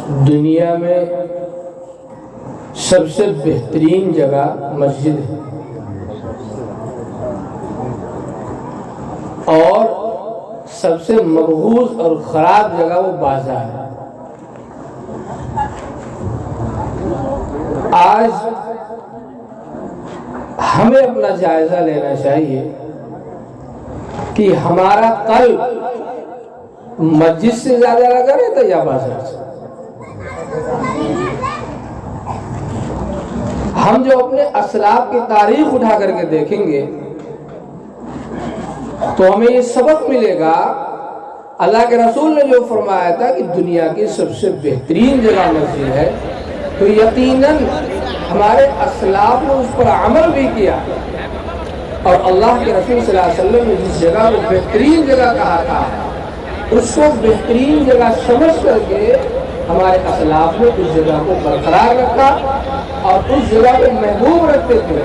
دنیا میں سب سے بہترین جگہ مسجد ہے اور سب سے مقبوض اور خراب جگہ وہ بازار ہے۔ آج ہمیں اپنا جائزہ لینا چاہیے کہ ہمارا قلب مسجد سے زیادہ لگا رہتا یا بازار سے۔ ہم جو اپنے اسلاف کی تاریخ اٹھا کر کے دیکھیں گے تو ہمیں یہ سبق ملے گا، اللہ کے رسول نے جو فرمایا تھا کہ دنیا کی سب سے بہترین جگہ مسجد ہے، تو یقیناً ہمارے اسلاف نے اس پر عمل بھی کیا، اور اللہ کے رسول صلی اللہ علیہ وسلم نے جس جگہ کو بہترین جگہ کہا تھا اس کو بہترین جگہ سمجھ کر کے ہمارے اسلاف نے اس جگہ کو برقرار رکھا اور اس جگہ کو محبوب رکھتے تھے،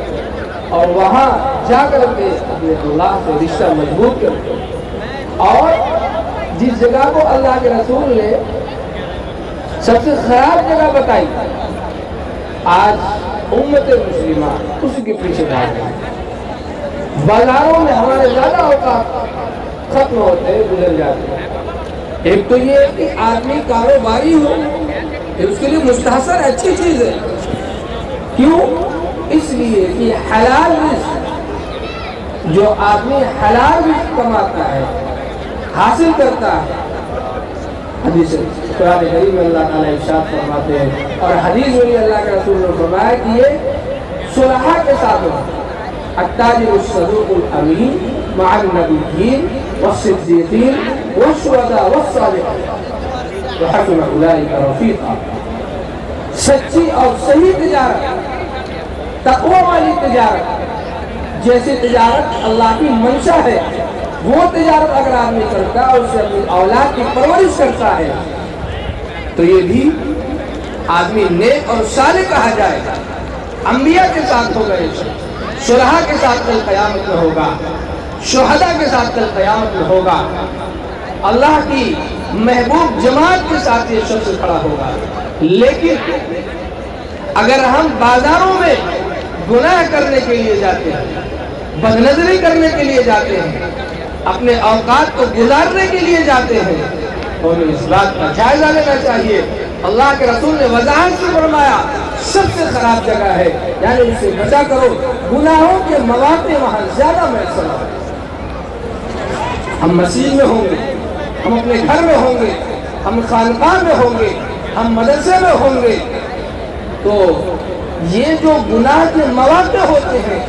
اور وہاں جا کر کے اپنے اللہ سے رشتہ مضبوط کرتے۔ اور جس جگہ کو اللہ کے رسول نے سب سے خراب جگہ بتائی، آج امت مسلمہ اسی کے پیچھے بھاگ رہی ہے۔ بازاروں میں ہمارے زیادہ اوقات ختم ہوتے ہیں، گزر جاتے ہیں۔ ایک تو یہ ہے کہ آدمی کاروباری ہو، اس کے لیے مستحسن اچھی چیز ہے۔ کیوں؟ اس لیے کہ حلال رزق، جو آدمی حلال رزق کماتا ہے، حاصل کرتا ہے، حدیث قرآن کریم میں اللہ تعالیٰ ارشاد فرماتے ہیں، اور حدیث میں بھی اللہ کے رسول نے فرمایا کہ یہ صلحاء کے ساتھ ہوتا ہے۔ التاجر الصدوق الامین مع النبیین والصدیقین والشہداء والصالحین وحسن اولئک رفیقا۔ سچی اور صحیح تجارت، تقوی والی تجارت، جیسی تجارت اللہ کی منشا ہے، وہ تجارت اگر آدمی کرتا ہے اور اسے اپنی اولاد کی پرورش کرتا ہے تو یہ بھی آدمی نیک اور صالح کہا جائے گا۔ انبیاء کے ساتھ ہوگا، صلحاء کے ساتھ کل قیامت میں ہوگا، شہداء کے ساتھ کل قیامت میں ہوگا، اللہ کی محبوب جماعت کے ساتھ یہ شخص کھڑا ہوگا۔ لیکن اگر ہم بازاروں میں گناہ کرنے کے لیے جاتے ہیں، بدنظری کرنے کے لیے جاتے ہیں، اپنے اوقات کو گزارنے کے لیے جاتے ہیں، تو ہمیں اس بات کا جائزہ لینا چاہیے۔ اللہ کے رسول نے وضاحت سے فرمایا سب سے خراب جگہ ہے، یعنی اس سے بچا کرو، گناہوں کے مواقع وہاں زیادہ میسر ہیں۔ ہم مسجد میں ہوں گے، ہم اپنے گھر میں ہوں گے، ہم خانقاہ میں ہوں گے، ہم مدرسے میں ہوں گے، تو یہ جو گناہ کے مواقع ہوتے ہیں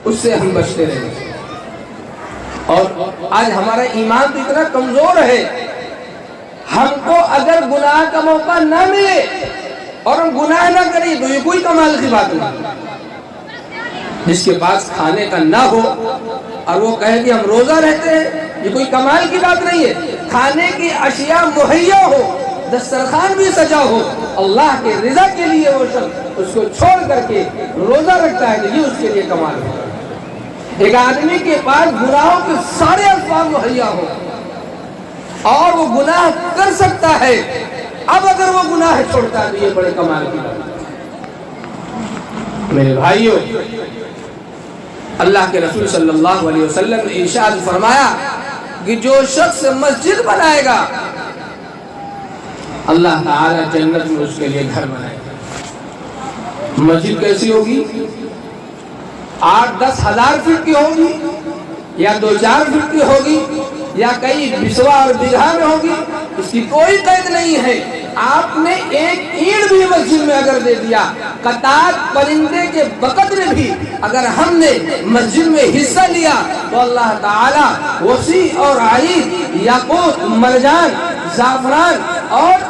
اس سے ہم بچتے رہیں گے۔ اور آج ہمارا ایمان تو اتنا کمزور ہے، ہم کو اگر گناہ کا موقع نہ ملے اور ہم گناہ نہ کریں تو یہ کوئی کمال کی بات نہیں۔ جس کے پاس کھانے کا نہ ہو اور وہ کہے کہ ہم روزہ رہتے ہیں، یہ کوئی کمال کی بات نہیں ہے۔ کھانے کی اشیاء مہیا ہو، دسترخوان بھی سجا ہو، اللہ کے رضا کے لیے وہ شخص اس کو چھوڑ کر کے روزہ رکھتا ہے کہ یہ اس کے لیے کمال ہے۔ ایک آدمی کے پاس گناہوں کے سارے اسباب مہیا ہو اور وہ گناہ کر سکتا ہے، اب اگر وہ گناہ چھوڑتا ہے تو یہ بڑے کمال کی بات ہے۔ میرے بھائیوں، اللہ کے رسول صلی اللہ علیہ وسلم نے ارشاد فرمایا کہ جو شخص مسجد بنائے گا اللہ تعالی جنت میں اس کے لیے گھر بنائے گا۔ مسجد کیسی ہوگی؟ 8-10 ہزار فٹ کی ہوگی یا 2-4 فٹ کی ہوگی یا کئی بسوا اور بیگھہ میں ہوگی، اس کی کوئی قید نہیں ہے۔ آپ نے ایک اینٹ بھی مسجد میں اگر دے دیا، قطار پرندے کے بقت میں بھی اگر ہم نے مسجد میں حصہ لیا تو اللہ تعالی وسیع اور عریض یاقوت، مرجان، زعفران اور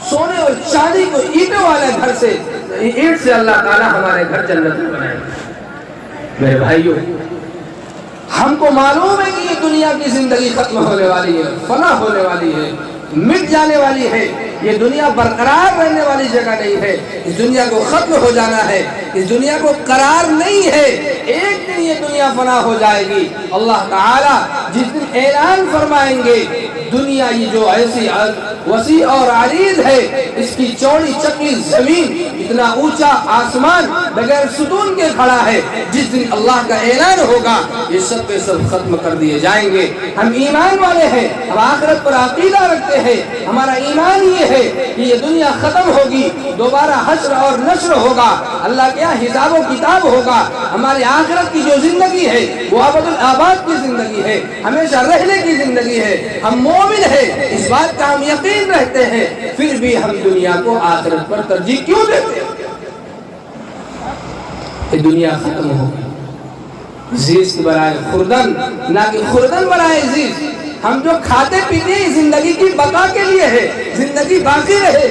سونے اور چاندی کو اینٹوں والے گھر سے، اینٹ سے اللہ تعالی ہمارے گھر جنت میں بنائے گا۔ میرے بھائیوں، ہم کو معلوم ہے کہ یہ دنیا کی زندگی ختم ہونے والی ہے، فنا ہونے والی ہے، مٹ جانے والی ہے۔ یہ دنیا برقرار رہنے والی جگہ نہیں ہے، اس دنیا کو ختم ہو جانا ہے، اس دنیا کو قرار نہیں ہے۔ ایک دن یہ دنیا فنا ہو جائے گی۔ اللہ تعالیٰ جس دن اعلان فرمائیں گے دنیا یہ جو ایسی وسیع اور عریض ہے، اس کی چوڑی چکلی زمین، اتنا اونچا آسمان بغیر ستون کے کھڑا ہے۔ جس دن اللہ کا اعلان ہوگا یہ سب کے سب ختم کر دیے جائیں گے۔ ہم ایمان والے ہیں، ہم آخرت پر عقیدہ رکھتے ہیں، ہمارا ایمان یہ ہے کہ یہ دنیا ختم ہوگی، دوبارہ حشر اور نشر ہوگا، اللہ کے یہاں حساب و کتاب ہوگا۔ ہماری آخرت کی جو زندگی ہے وہ ابد الآباد کی زندگی ہے، ہمیشہ رہنے کی زندگی ہے۔ ہم مومن ہیں، اس بات کا ہم یقین رہتے ہیں، پھر بھی ہم دنیا کو آخرت پر ترجیح کیوں دیتے ہیں؟ کہ دنیا ختم ہوگی، زیست برائے خوردن نہ کہ خوردن برائے زیست۔ ہم جو کھاتے پیتے ہیں زندگی کی بقا کے لیے ہے، زندگی باقی رہے،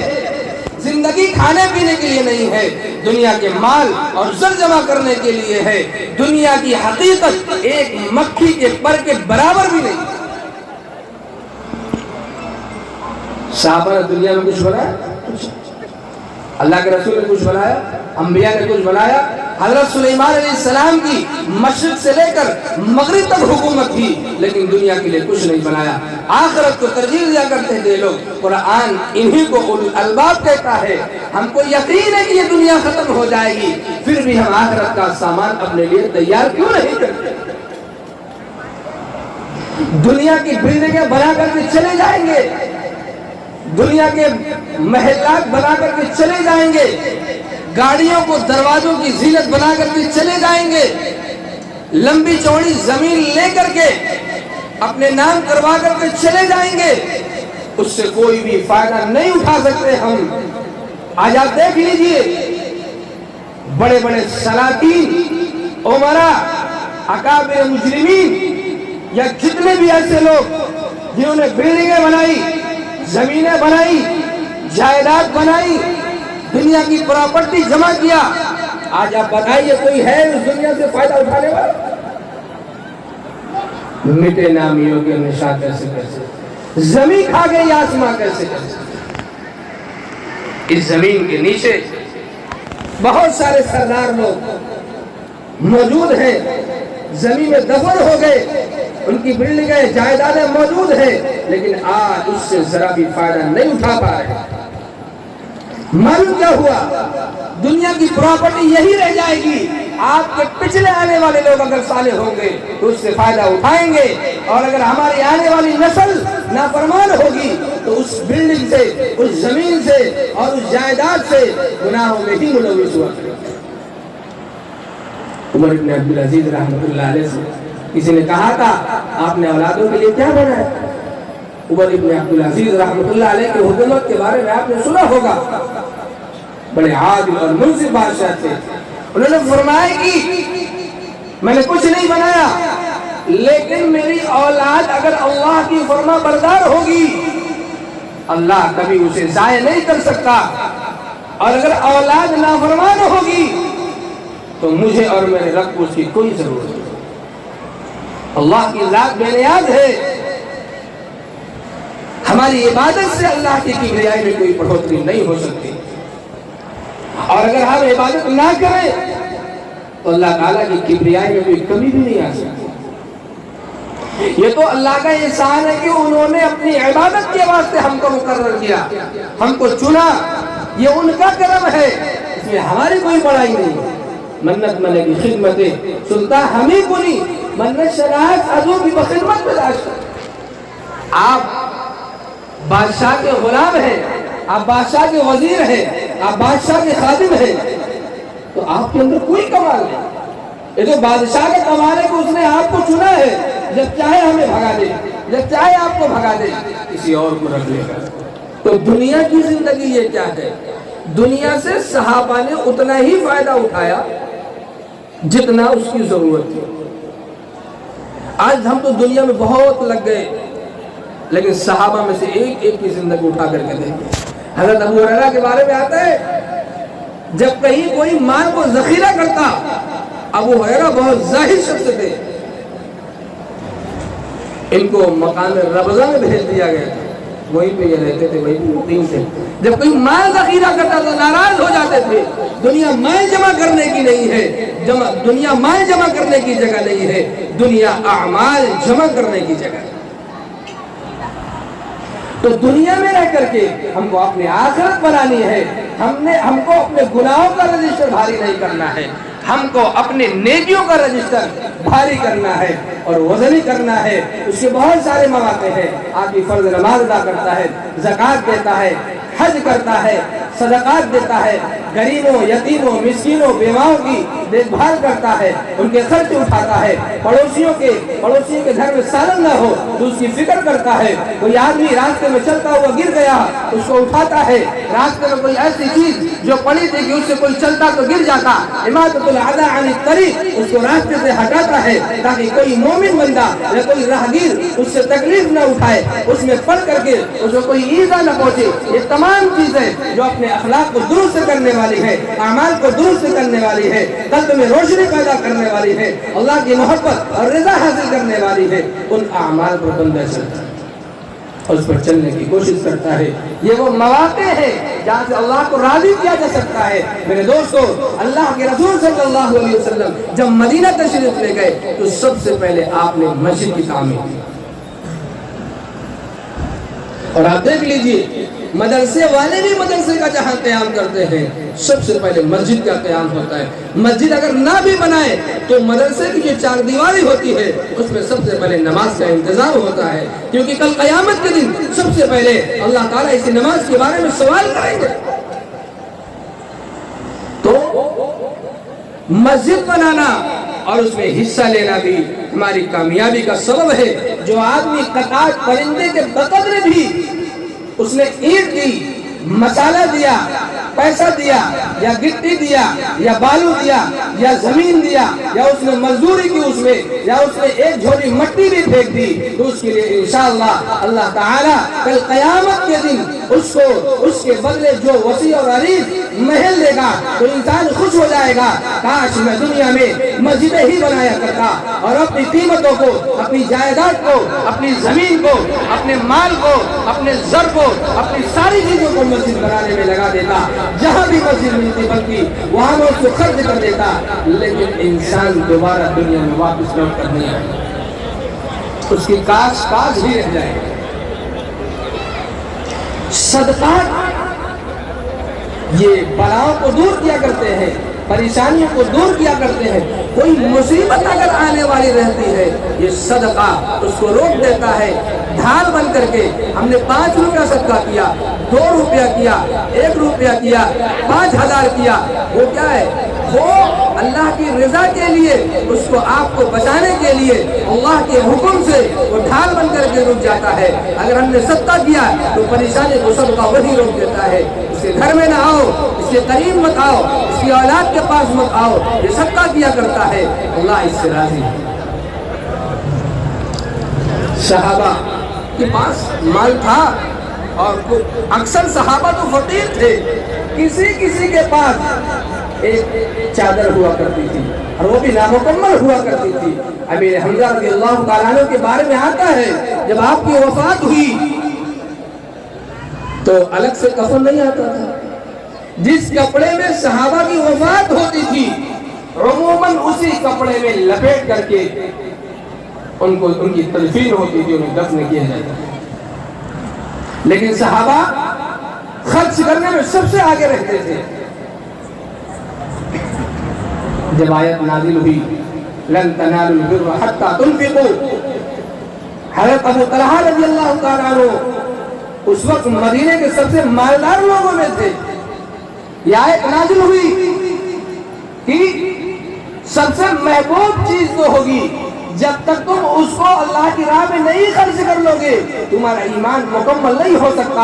زندگی کھانے پینے کے لیے نہیں ہے، دنیا کے مال اور زر جمع کرنے کے لیے ہے۔ دنیا کی حقیقت ایک مکھی کے پر کے برابر بھی نہیں۔ صحابہ نے دنیا میں کچھ بنایا؟ اللہ کے رسول نے کچھ بنایا؟ انبیاء نے کچھ بنایا؟ حضرت سلیمان علیہ السلام کی مشرق سے لے کر مغرب تک حکومت تھی، لیکن دنیا کے لیے کچھ نہیں بنایا۔ آخرت کو ترجیح دیا کرتے تھے لوگ۔ قرآن انہی کو اولو الالباب کہتا ہے۔ ہم کو یقین ہے کہ یہ دنیا ختم ہو جائے گی، پھر بھی ہم آخرت کا سامان اپنے لیے تیار کیوں نہیں کرتے؟ دنیا کی بلڈنگیں بنا کر کے چلے جائیں گے، دنیا کے محلات بنا کر کے چلے جائیں گے، گاڑیوں کو دروازوں کی زینت بنا کر کے چلے جائیں گے، لمبی چوڑی زمین لے کر کے اپنے نام کروا کر کے چلے جائیں گے، اس سے کوئی بھی فائدہ نہیں اٹھا سکتے ہم۔ آج آپ دیکھ لیجئے، بڑے بڑے سلاطین، امراء، اکابر مجرمین یا جتنے بھی ایسے لوگ جنہوں نے بلڈنگیں بنائی، زمینیں بنائی، جائیداد بنائی، دنیا کی پراپرٹی جمع کیا، آج آپ بتائیے کوئی ہے اس دنیا سے فائدہ اٹھانے والا؟ مٹے نامیوں کے نشان کیسے کیسے، زمین کھا گئی آسمان کیسے کیسے۔ اس زمین کے نیچے بہت سارے سردار لوگ موجود ہیں، زمین میں دفن ہو گئے، ان کی بلڈنگیں جائیدادیں موجود ہیں، لیکن آج اس سے ذرا بھی فائدہ نہیں اٹھا پا رہے۔ معلوم کیا ہوا؟ دنیا کی پراپرٹی یہی رہ جائے گی۔ آپ کے پچھلے آنے والے لوگ اگر صالح ہوں گے تو اس سے فائدہ اٹھائیں گے، اور اگر ہماری آنے والی نسل نافرمان ہوگی تو اس بلڈنگ سے، اس زمین سے اور اس جائیداد سے گناہوں میں ہی ملوث ہوا۔ عمر بن عبدالعزیز رحمۃ اللہ علیہ سے کسی نے کہا تھا آپ نے اولادوں کے لیے کیا بنایا؟ عمر بن عبدالعزیز رحمۃ اللہ علیہ کی حکومت کے بارے میں آپ نے سنا ہوگا، بڑے عادل اور منصف بادشاہ تھے۔ انہوں نے فرمایا کہ میں نے کچھ نہیں بنایا، لیکن میری اولاد اگر اللہ کی فرما بردار ہوگی اللہ کبھی اسے ضائع نہیں کر سکتا، اور اگر اولاد نافرمان ہوگی تو مجھے اور میرے رب کو اس کی کوئی ضرورت نہیں۔ اللہ کی ذات بے نیاز ہے، ہماری عبادت سے اللہ کی کبریائی میں کوئی بڑھوتری نہیں ہو سکتی، اور اگر ہم عبادت نہ کریں تو اللہ تعالیٰ کی کبریائی میں کوئی کمی بھی نہیں آ سکتی۔ یہ تو اللہ کا احسان ہے کہ انہوں نے اپنی عبادت کے واسطے ہم کو مقرر کیا، ہم کو چنا، یہ ان کا کرم ہے، اس میں ہماری کوئی بڑائی نہیں۔ منت منے کی خدمت سلطان ہمیں کنی، منت شرائط عدو کی بخدمت بداشت۔ آپ بادشاہ کے غلام ہیں، آپ بادشاہ کے وزیر ہیں، آپ بادشاہ کے خادم ہیں، تو آپ کے اندر کوئی کمال نہیں۔ یہ تو بادشاہ کا کمال ہے کہ اس نے آپ کو چنا ہے، جب چاہے ہمیں بھگا دے، جب چاہے آپ کو بھگا دے، کسی اور کو رکھ لے گا۔ تو دنیا کی زندگی یہ کیا ہے؟ دنیا سے صحابہ نے اتنا ہی فائدہ اٹھایا جتنا اس کی ضرورت تھی۔ آج ہم تو دنیا میں بہت لگ گئے، لیکن صحابہ میں سے ایک ایک کی زندگی اٹھا کر کے دیکھیں۔ حضرت ابو ہریرہ کے بارے میں آتا ہے، جب کہیں کوئی مال کو ذخیرہ کرتا، ابو ہریرہ بہت ظاہر شخص تھے، ان کو مقام ربضہ میں بھیج دیا گیا تھا، وہیں پہ یہ رہتے تھے، وہیں پہ مقیم تھے۔ جب کوئی مال ذخیرہ کرتا تو ناراض ہو جاتے تھے، دنیا مال جمع کرنے کی نہیں ہے، دنیا مال جمع کرنے کی جگہ نہیں ہے، دنیا اعمال جمع کرنے کی جگہ ہے۔ تو دنیا میں رہ کر کے ہم کو اپنی آخرت بنانی ہے، ہم کو اپنے گناہوں کا رجسٹر بھاری نہیں کرنا ہے، ہم کو اپنے نیکیوں کا رجسٹر بھاری کرنا ہے اور وزنی کرنا ہے۔ اس کے بہت سارے مواقع ہیں، آدمی فرض نماز ادا کرتا ہے، زکوٰۃ دیتا ہے، حج کرتا ہے، صدقات دیتا ہے، غریبوں، یتیموں، مسکینوں، بیواؤں کی دیکھ بھال کرتا ہے، ان کے خرچ اٹھاتا ہے، پڑوسیوں کے گھر میں سالن نہ ہو تو اس کی فکر کرتا ہے۔ کوئی آدمی راستے میں چلتا ہوا گر گیا، اس کو اٹھاتا ہے، راستے میں کوئی ایسی چیز جو پڑی تھی کہ اس سے کوئی چلتا تو گر جاتا، اماطۃ الاذی عن الطریق، اس کو راستے سے ہٹاتا ہے تاکہ کوئی مومن بندہ یا کوئی راہگیر اس سے تکلیف نہ اٹھائے، اس میں پڑھ کر کے اس کو کوئی ایذا نہ پہنچے۔ یہ تمام چیزیں جو اپنے اخلاق کو درست کرنے والی ہے، اعمال کو درست کرنے والی ہے، قلب میں روشنی پیدا کرنے والی ہے، اللہ کی محبت اور رضا حاصل کرنے والی ہے، ان اعمال پر بندہ چلتا ہے اور اس پر چلنے کی کوشش کرتا ہے۔ یہ وہ مواقع ہیں جہاں سے اللہ کو راضی کیا جا سکتا ہے۔ میرے دوستو، اللہ کے رسول صلی اللہ علیہ وسلم جب مدینہ تشریف لے گئے تو سب سے پہلے آپ نے مسجد کی تعمیر کی، اور آپ دیکھ لیجئے مدرسے والے بھی مدرسے کا جہاں قیام کرتے ہیں سب سے پہلے مسجد کا قیام ہوتا ہے۔ مسجد اگر نہ بھی بنائے تو مدرسے کی جو چار دیواری ہوتی ہے اس میں سب سے پہلے نماز کا انتظام ہوتا ہے، کیونکہ کل قیامت کے دن سب سے پہلے اللہ تعالیٰ اسی نماز کے بارے میں سوال کریں گے۔ تو مسجد بنانا اور اس میں حصہ لینا بھی ہماری کامیابی کا سبب ہے۔ جو آدمی قطعات پرندے کے بقدر بھی اس نے اینٹ دی، مسالہ دیا، پیسہ دیا، یا گٹی دیا، یا بالو دیا، یا زمین دیا، یا اس نے مزدوری کی اس میں، یا اس نے ایک جھولی مٹی بھی پھینک دی، تو اس کے لیے انشاءاللہ اللہ تعالیٰ کل قیامت کے دن اس کو اس کے بدلے جو وسیع اور عریض محل دے گا تو انسان خوش ہو جائے گا، کاش میں دنیا میں مسجدیں ہی بنایا کرتا اور اپنی قیمتوں کو، اپنی جائیداد کو، اپنی زمین کو، اپنے مال کو، اپنے زر کو، اپنی ساری چیزوں کو مسجد بنانے میں لگا دیتا۔ جہاں بھی مسجد ملتی بلکہ وہاں میں اس کو خرچ کر دیتا، لیکن انسان دوبارہ دنیا میں واپس لوٹ کر نہیں آئے، اس کی کاش ہی رہ جائے۔ صدقات یہ بلاؤں کو دور کیا کرتے ہیں، پریشانیوں کو دور کیا کرتے ہیں۔ کوئی مصیبت اگر آنے والی رہتی ہے یہ صدقہ اس کو روک دیتا ہے۔ ڈھال بن کر کے ہم نے 5 روپیہ صدقہ کیا، 2 روپیہ کیا، 1 روپیہ کیا، 5000 کیا، وہ کیا ہے؟ وہ اللہ کی رضا کے لیے، اس کو آپ کو بچانے کے لیے اللہ کے حکم سے وہ ڈھال بن کر کے رک جاتا ہے۔ اگر ہم نے صدقہ کیا تو پریشانی کو صدقہ وہی روک دیتا ہے۔ اس کے گھر میں نہ آؤ، اس کے قریب مت آؤ، اس کی اولاد کے پاس مت آؤ، یہ صدقہ کیا کرتا ہے، اللہ اس سے راضی ہے۔ صحابہ کے پاس مال تھا اور اکثر صحابہ تو فقیر تھے، کسی کے پاس ایک چادر ہوا کرتی تھی اور وہ بھی نامکمل ہوا کرتی تھی۔ امیر حمزہ رضی اللہ تعالیٰ عنہ کے بارے میں آتا ہے جب آپ کی وفات ہوئی تو الگ سے کفن نہیں آتا تھا، جس کپڑے میں صحابہ کی وفات ہوتی تھی عموماً اسی کپڑے میں لپیٹ کر کے ان کی تدفین ہوتی تھی، انہیں دفن کیا جاتا تھا۔ لیکن صحابہ خرچ کرنے میں سب سے آگے رہتے تھے۔ جب آیت نازل ہوئی لن تنالوا البر حتى تنفقوا، حضرت ابو طلحہ رضی اللہ تعالیٰ عنہ اس وقت مدینے کے سب سے مالدار لوگوں میں تھے۔ یہ آیت نازل ہوئی کہ سب سے محبوب چیز تو ہوگی، جب تک تم اس کو اللہ کی راہ میں نہیں خرچ کر لو گے تمہارا ایمان مکمل نہیں ہو سکتا۔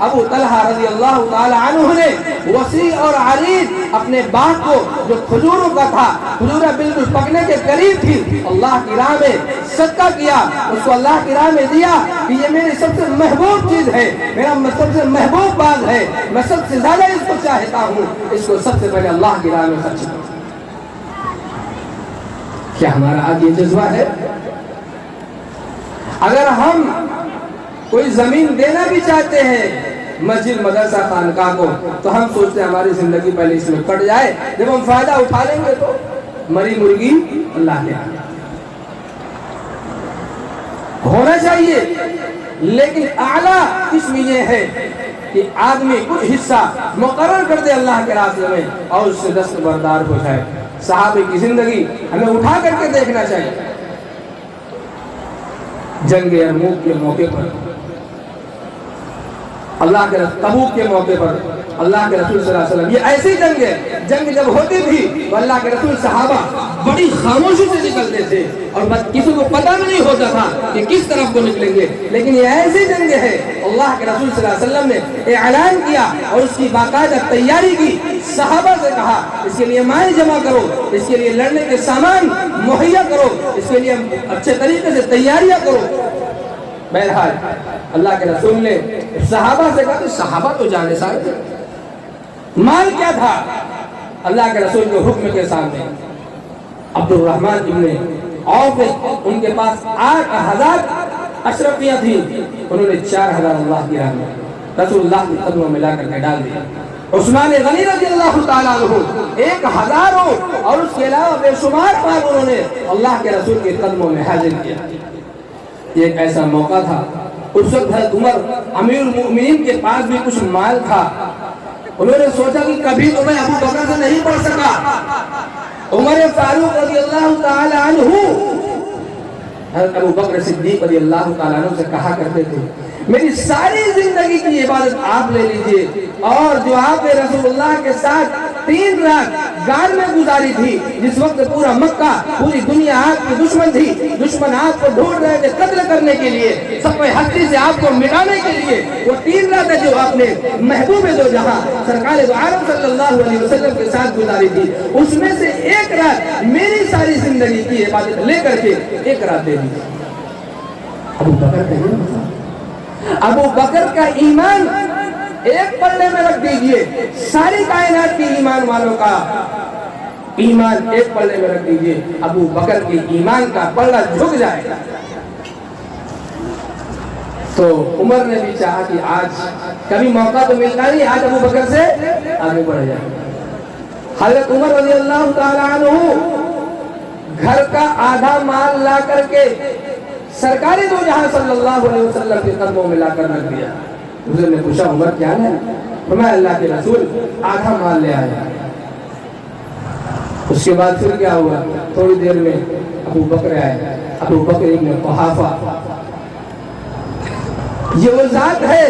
ابو طلحہ رضی اللہ تعالی عنہ نے وسیع اور عریض اپنے باغ کو جو کھجوروں کا تھا، کھجوریں بالکل پکنے کے قریب تھی، اللہ کی راہ میں صدقہ کیا، اس کو اللہ کی راہ میں دیا کہ یہ میری سب سے محبوب چیز ہے، میرا سب سے محبوب باغ ہے، میں سب سے زیادہ اس کو چاہتا ہوں، اس کو سب سے پہلے اللہ کی راہ میں خرچ کروں۔ کیا ہمارا آج یہ جذبہ ہے؟ اگر ہم کوئی زمین دینا بھی چاہتے ہیں مسجد مدرسہ خانقاہ کو تو ہم سوچتے ہیں ہماری زندگی پہلے اس میں کٹ جائے، جب ہم فائدہ اٹھا لیں گے تو مری مرغی اللہ کے ہونا چاہیے لیکن اعلیٰ قسم یہ ہے کہ آدمی کچھ حصہ مقرر کر دے اللہ کے راستے میں اور اس سے دستبردار ہو جائے۔ صحابہ کی زندگی ہمیں اٹھا کر کے دیکھنا چاہیے۔ جنگ یرموک کے موقع پر اللہ کے تبوک کے موقع پر اللہ کے رسول صلی اللہ علیہ وسلم، یہ ایسی جنگ ہے، جنگ جب ہوتی تھی تو اللہ کے رسول صحابہ بڑی خاموشی سے نکلتے تھے اور کسی کو پتہ نہیں ہوتا تھا کہ کس طرف کو نکلیں گے، لیکن یہ ایسی جنگ ہے اللہ کے رسول صلی اللہ علیہ وسلم نے اعلان کیا اور اس کی باقاعدہ تیاری کی۔ صحابہ سے کہا اس کے لیے مال جمع کرو، اس کے لیے لڑنے کے سامان مہیا کرو، اس کے لیے اچھے طریقے سے تیاریاں کرو۔ بہرحال اللہ کے رسول نے صحابہ سے کہا کہ صحابہ تو جانے سارے تھے، مال کیا تھا؟ اللہ کے رسول کے حکم کے سامنے عبد الرحمن ابن عوف، ان کے پاس 8000 اشرفیاں تھیں، انہوں نے 4000 اللہ کی راہ میں رسول اللہ کے قدموں میں لا کر کے ڈال دیا۔ عثمان غنی رضی اللہ تعالیٰ عنہ 1000 اور اس کے علاوہ بے شمار مال انہوں نے اللہ کے رسول کے قدموں میں حاضر کیا۔ یہ ایک ایسا موقع تھا، اس وقت حضرت عمر امیر المؤمنین کے پاس بھی کچھ مال تھا، انہوں نے سوچا کہ کبھی تو میں ابو بکر سے نہیں پڑھ سکا۔ عمر فاروق رضی اللہ تعالی عنہ حضرت ابو بکر صدیق رضی اللہ تعالی عنہ سے کہا کرتے تھے میری ساری زندگی کی عبادت آپ لے لیجئے، اور جو آپ نے رسول اللہ کے ساتھ 3 رات غار میں گزاری تھی، جس وقت پورا مکہ پوری دنیا آپ کی دشمن تھی، دشمن آپ کو ڈھونڈ رہے تھے قتل کرنے کے لیے، سب ہستی سے آپ کو مٹانے کے لیے، وہ 3 راتیں جو آپ نے محبوب دو جہاں سرکار دو عالم صلی اللہ علیہ وسلم کے ساتھ گزاری تھی، اس میں سے 1 رات میری ساری زندگی کی عبادت لے کر کے 1 رات دے دی۔ ابو بکر کا ایمان ایک پلڑے میں رکھ دیجئے، ساری کائنات کی ایمان والوں کا ایمان ایک پلڑے میں رکھ دیجئے، ابو بکر کی ایمان کا پلڑا جھک جائے گا۔ تو عمر نے بھی چاہا کہ آج کبھی موقع تو ملتا نہیں، آج ابو بکر سے آگے بڑھ جائے۔ حضرت عمر رضی اللہ تعالیٰ عنہ گھر کا آدھا مال لا کر کے سرکار دو جہاں صلی اللہ علیہ وسلم کے قدموں میں لا کر رکھ دیا۔ حضور نے پوچھا عمر کیا ہے؟ فرمایا اللہ کے رسول آدھا مال لے آیا۔ اس کے بعد پھر کیا ہوا؟ تھوڑی دیر میں ابو بکر آئے، ابو بکر ابن قحافہ، یہ وہ ذات ہے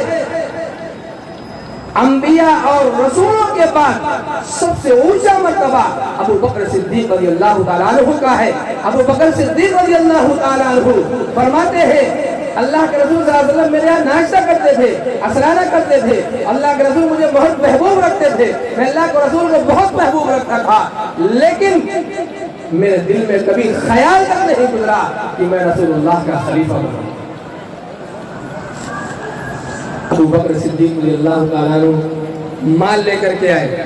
انبیاء اور رسولوں کے بعد سب سے اونچا مرتبہ ابو بکر صدیق رضی اللہ تعالیٰ عنہ کا ہے۔ ابو بکر صدیق رضی اللہ تعالیٰ عنہ فرماتے ہیں اللہ کے رسول صلی اللہ علیہ وسلم میرے یہاں ناشتہ کرتے تھے، عصرانہ کرتے تھے، اللہ کے رسول مجھے بہت محبوب رکھتے تھے، میں اللہ کے رسول کو بہت محبوب رکھتا تھا، لیکن میرے دل میں کبھی خیال تک نہیں گزرا کہ میں رسول اللہ کا خلیفہ بنوں۔ ابو بکر صدیق رضی اللہ تعالیٰ عنہ مال لے کر کے آئے۔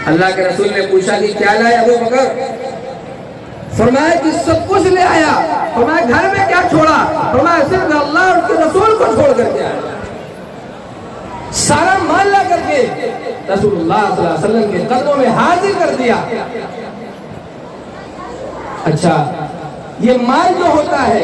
اللہ کے رسول نے پوچھا کہ کیا لائے ابو بکر؟ فرمایا کہ سب کچھ لے آیا۔ فرمایا گھر میں کیا چھوڑا؟ فرمایا صرف اللہ اور اس کے رسول کو چھوڑ کر کے آیا۔ سارا مال لا کر کے رسول اللہ صلی اللہ علیہ وسلم کے قدموں میں حاضر کر دیا۔ اچھا، یہ مال جو ہوتا ہے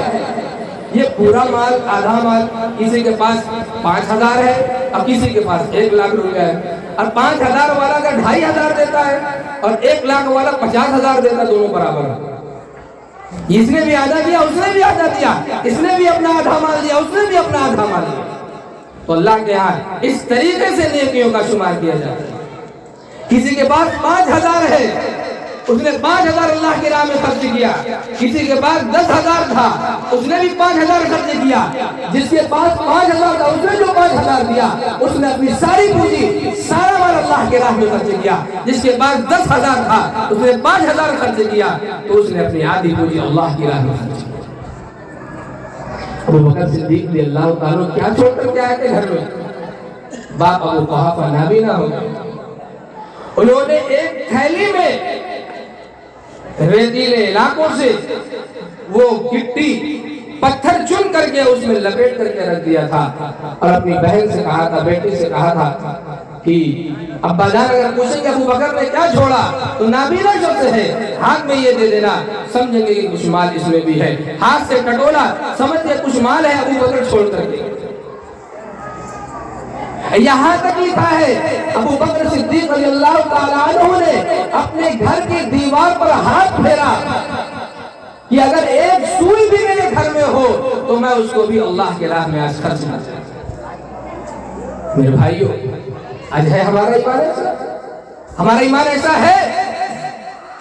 یہ پورا مال، آدھا مال، کسی کے پاس 5000 ہے اور کسی کے پاس 1 لاکھ روپے ہے، اور 5000 والا کا 2500 دیتا ہے اور 1 لاکھ والا 50000 دیتا ہے، دونوں برابر ہے۔ اس نے بھی آدھا دیا، اس نے بھی آدھا دیا، اس نے بھی اپنا آدھا مال دیا، اس نے بھی اپنا آدھا مال دیا۔ تو اللہ کے ہاں اس طریقے سے نیکیوں کا شمار کیا جاتا ہے۔ کسی کے پاس 5000 ہے، اس نے 5000 اللہ کی راہ میں خرچ کیا، کسی کے پاس 10000 تھا، اس نے بھی 5000 خرچ کیا، جس کے پاس 5000 تھا اس نے جو 5000 دیا اس نے اپنی ساری پونجی سارا مال اللہ کی راہ میں خرچ کیا، جس کے پاس 10000 تھا اس نے 5000 خرچ کیا تو اس نے اپنی آدھی پونجی اللہ کی راہ میں خرچ کیا۔ ابو بکر صدیق رضی اللہ تعالیٰ کیا چھوڑ کر کے آئے تھے گھر میں؟ باپ ابو قحافہ نابینا ہو گئے، انہوں نے ایک تھیلی میں ریتیلے علاقوں سے وہ گٹی پتھر چن کر کے اس میں لپیٹ کر کے رکھ دیا تھا، اور اپنی بہن سے کہا تھا، بیٹی سے کہا تھا کہ ابا جان اگر پوچھیں کہ ابو بکر نے کیا چھوڑا تو نابینا شخص ہے، ہاتھ میں یہ دے دینا، سمجھیں گے کہ کچھ مال اس میں بھی ہے، ہاتھ سے کٹولا، سمجھتے کچھ کچھ مال ہے ابو بکر چھوڑ کر کے. یہاں تک لکھا ہے ابو بکر صدیق رضی اللہ تعالیٰ عنہ نے اپنے گھر کی دیوار پر ہاتھ پھیرا کہ اگر ایک سوئی بھی میرے گھر میں ہو تو میں اس کو بھی اللہ کے راہ میں آج خرچ کر دوں. میرے بھائیو، آج ہے ہمارا ایمان ایسا؟ ہمارا ایمان ایسا ہے؟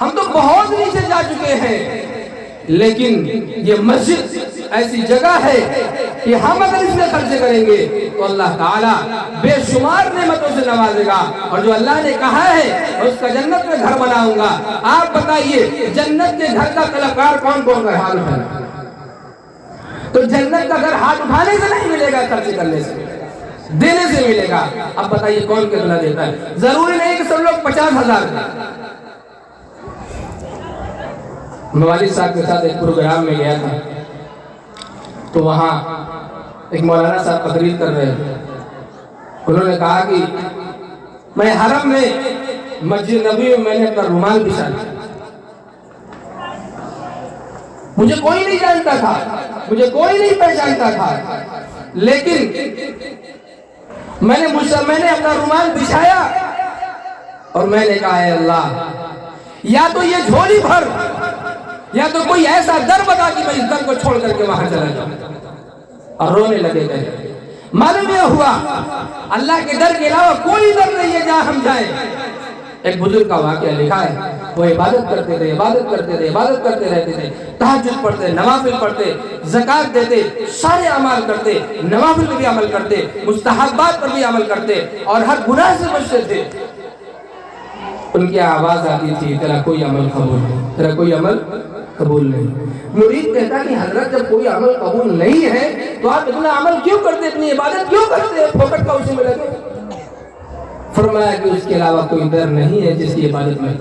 ہم تو بہت نیچے جا چکے ہیں، لیکن یہ مسجد ایسی جگہ ہے کہ ہم اگر اس میں خرچ کریں گے تو اللہ تعالیٰ بے شمار نعمتوں سے نوازے گا. اور جو اللہ نے کہا ہے اس کا جنت میں گھر بناؤں گا. آپ بتائیے جنت کے گھر کا کلاکار کون کون کا ہاتھ اٹھانا؟ تو جنت کا گھر ہاتھ اٹھانے سے نہیں ملے گا، خرچ کرنے سے ملے گا، دینے سے ملے گا. اب بتائیے کون کتنا دیتا ہے؟ ضروری نہیں کہ سب لوگ 50,000 دیں. میں والد صاحب کے ساتھ ایک پروگرام میں گیا تھا تو وہاں ایک مولانا صاحب تقریر کر رہے تھے. انہوں نے کہا کہ میں حرم میں مسجد نبوی میں میں نے اپنا رومال بچھا لیا. مجھے کوئی نہیں جانتا تھا، مجھے کوئی نہیں پہچانتا تھا، لیکن میں نے اپنا رومال بچھایا اور میں نے کہا اے اللہ، یا تو یہ جھولی بھر یا تو کوئی ایسا در بتا کہ میں اس در کو چھوڑ کر کے وہاں چلا جاؤں. اور رونے لگے گئے. معلوم یہ ہوا اللہ کے در کے علاوہ کوئی در نہیں ہے جہاں ہم جائیں. ایک بزرگ کا واقعہ لکھا ہے، وہ عبادت کرتے تھے، عبادت کرتے تھے، عبادت کرتے رہتے تھے، تہجد پڑھتے، نوافل پڑھتے، زکات دیتے، سارے اعمال کرتے، نوافل پر بھی عمل کرتے، مستحبات پر بھی عمل کرتے اور ہر گناہ سے بچتے تھے. ان کی آواز آتی تھی تیرا کوئی عمل قبول نہیں، تیرا کوئی عمل قبول نہیں. مرید کہتا کہ حضرت جب کوئی عمل قبول نہیں ہے تو آپ اتنا عمل کیوں کرتے، اتنی عبادت کیوں کرتے، پھوکٹ کا اسی میں لگے. فرمایا کہ اس کے علاوہ کوئی در نہیں ہے جس کی عبادت میں.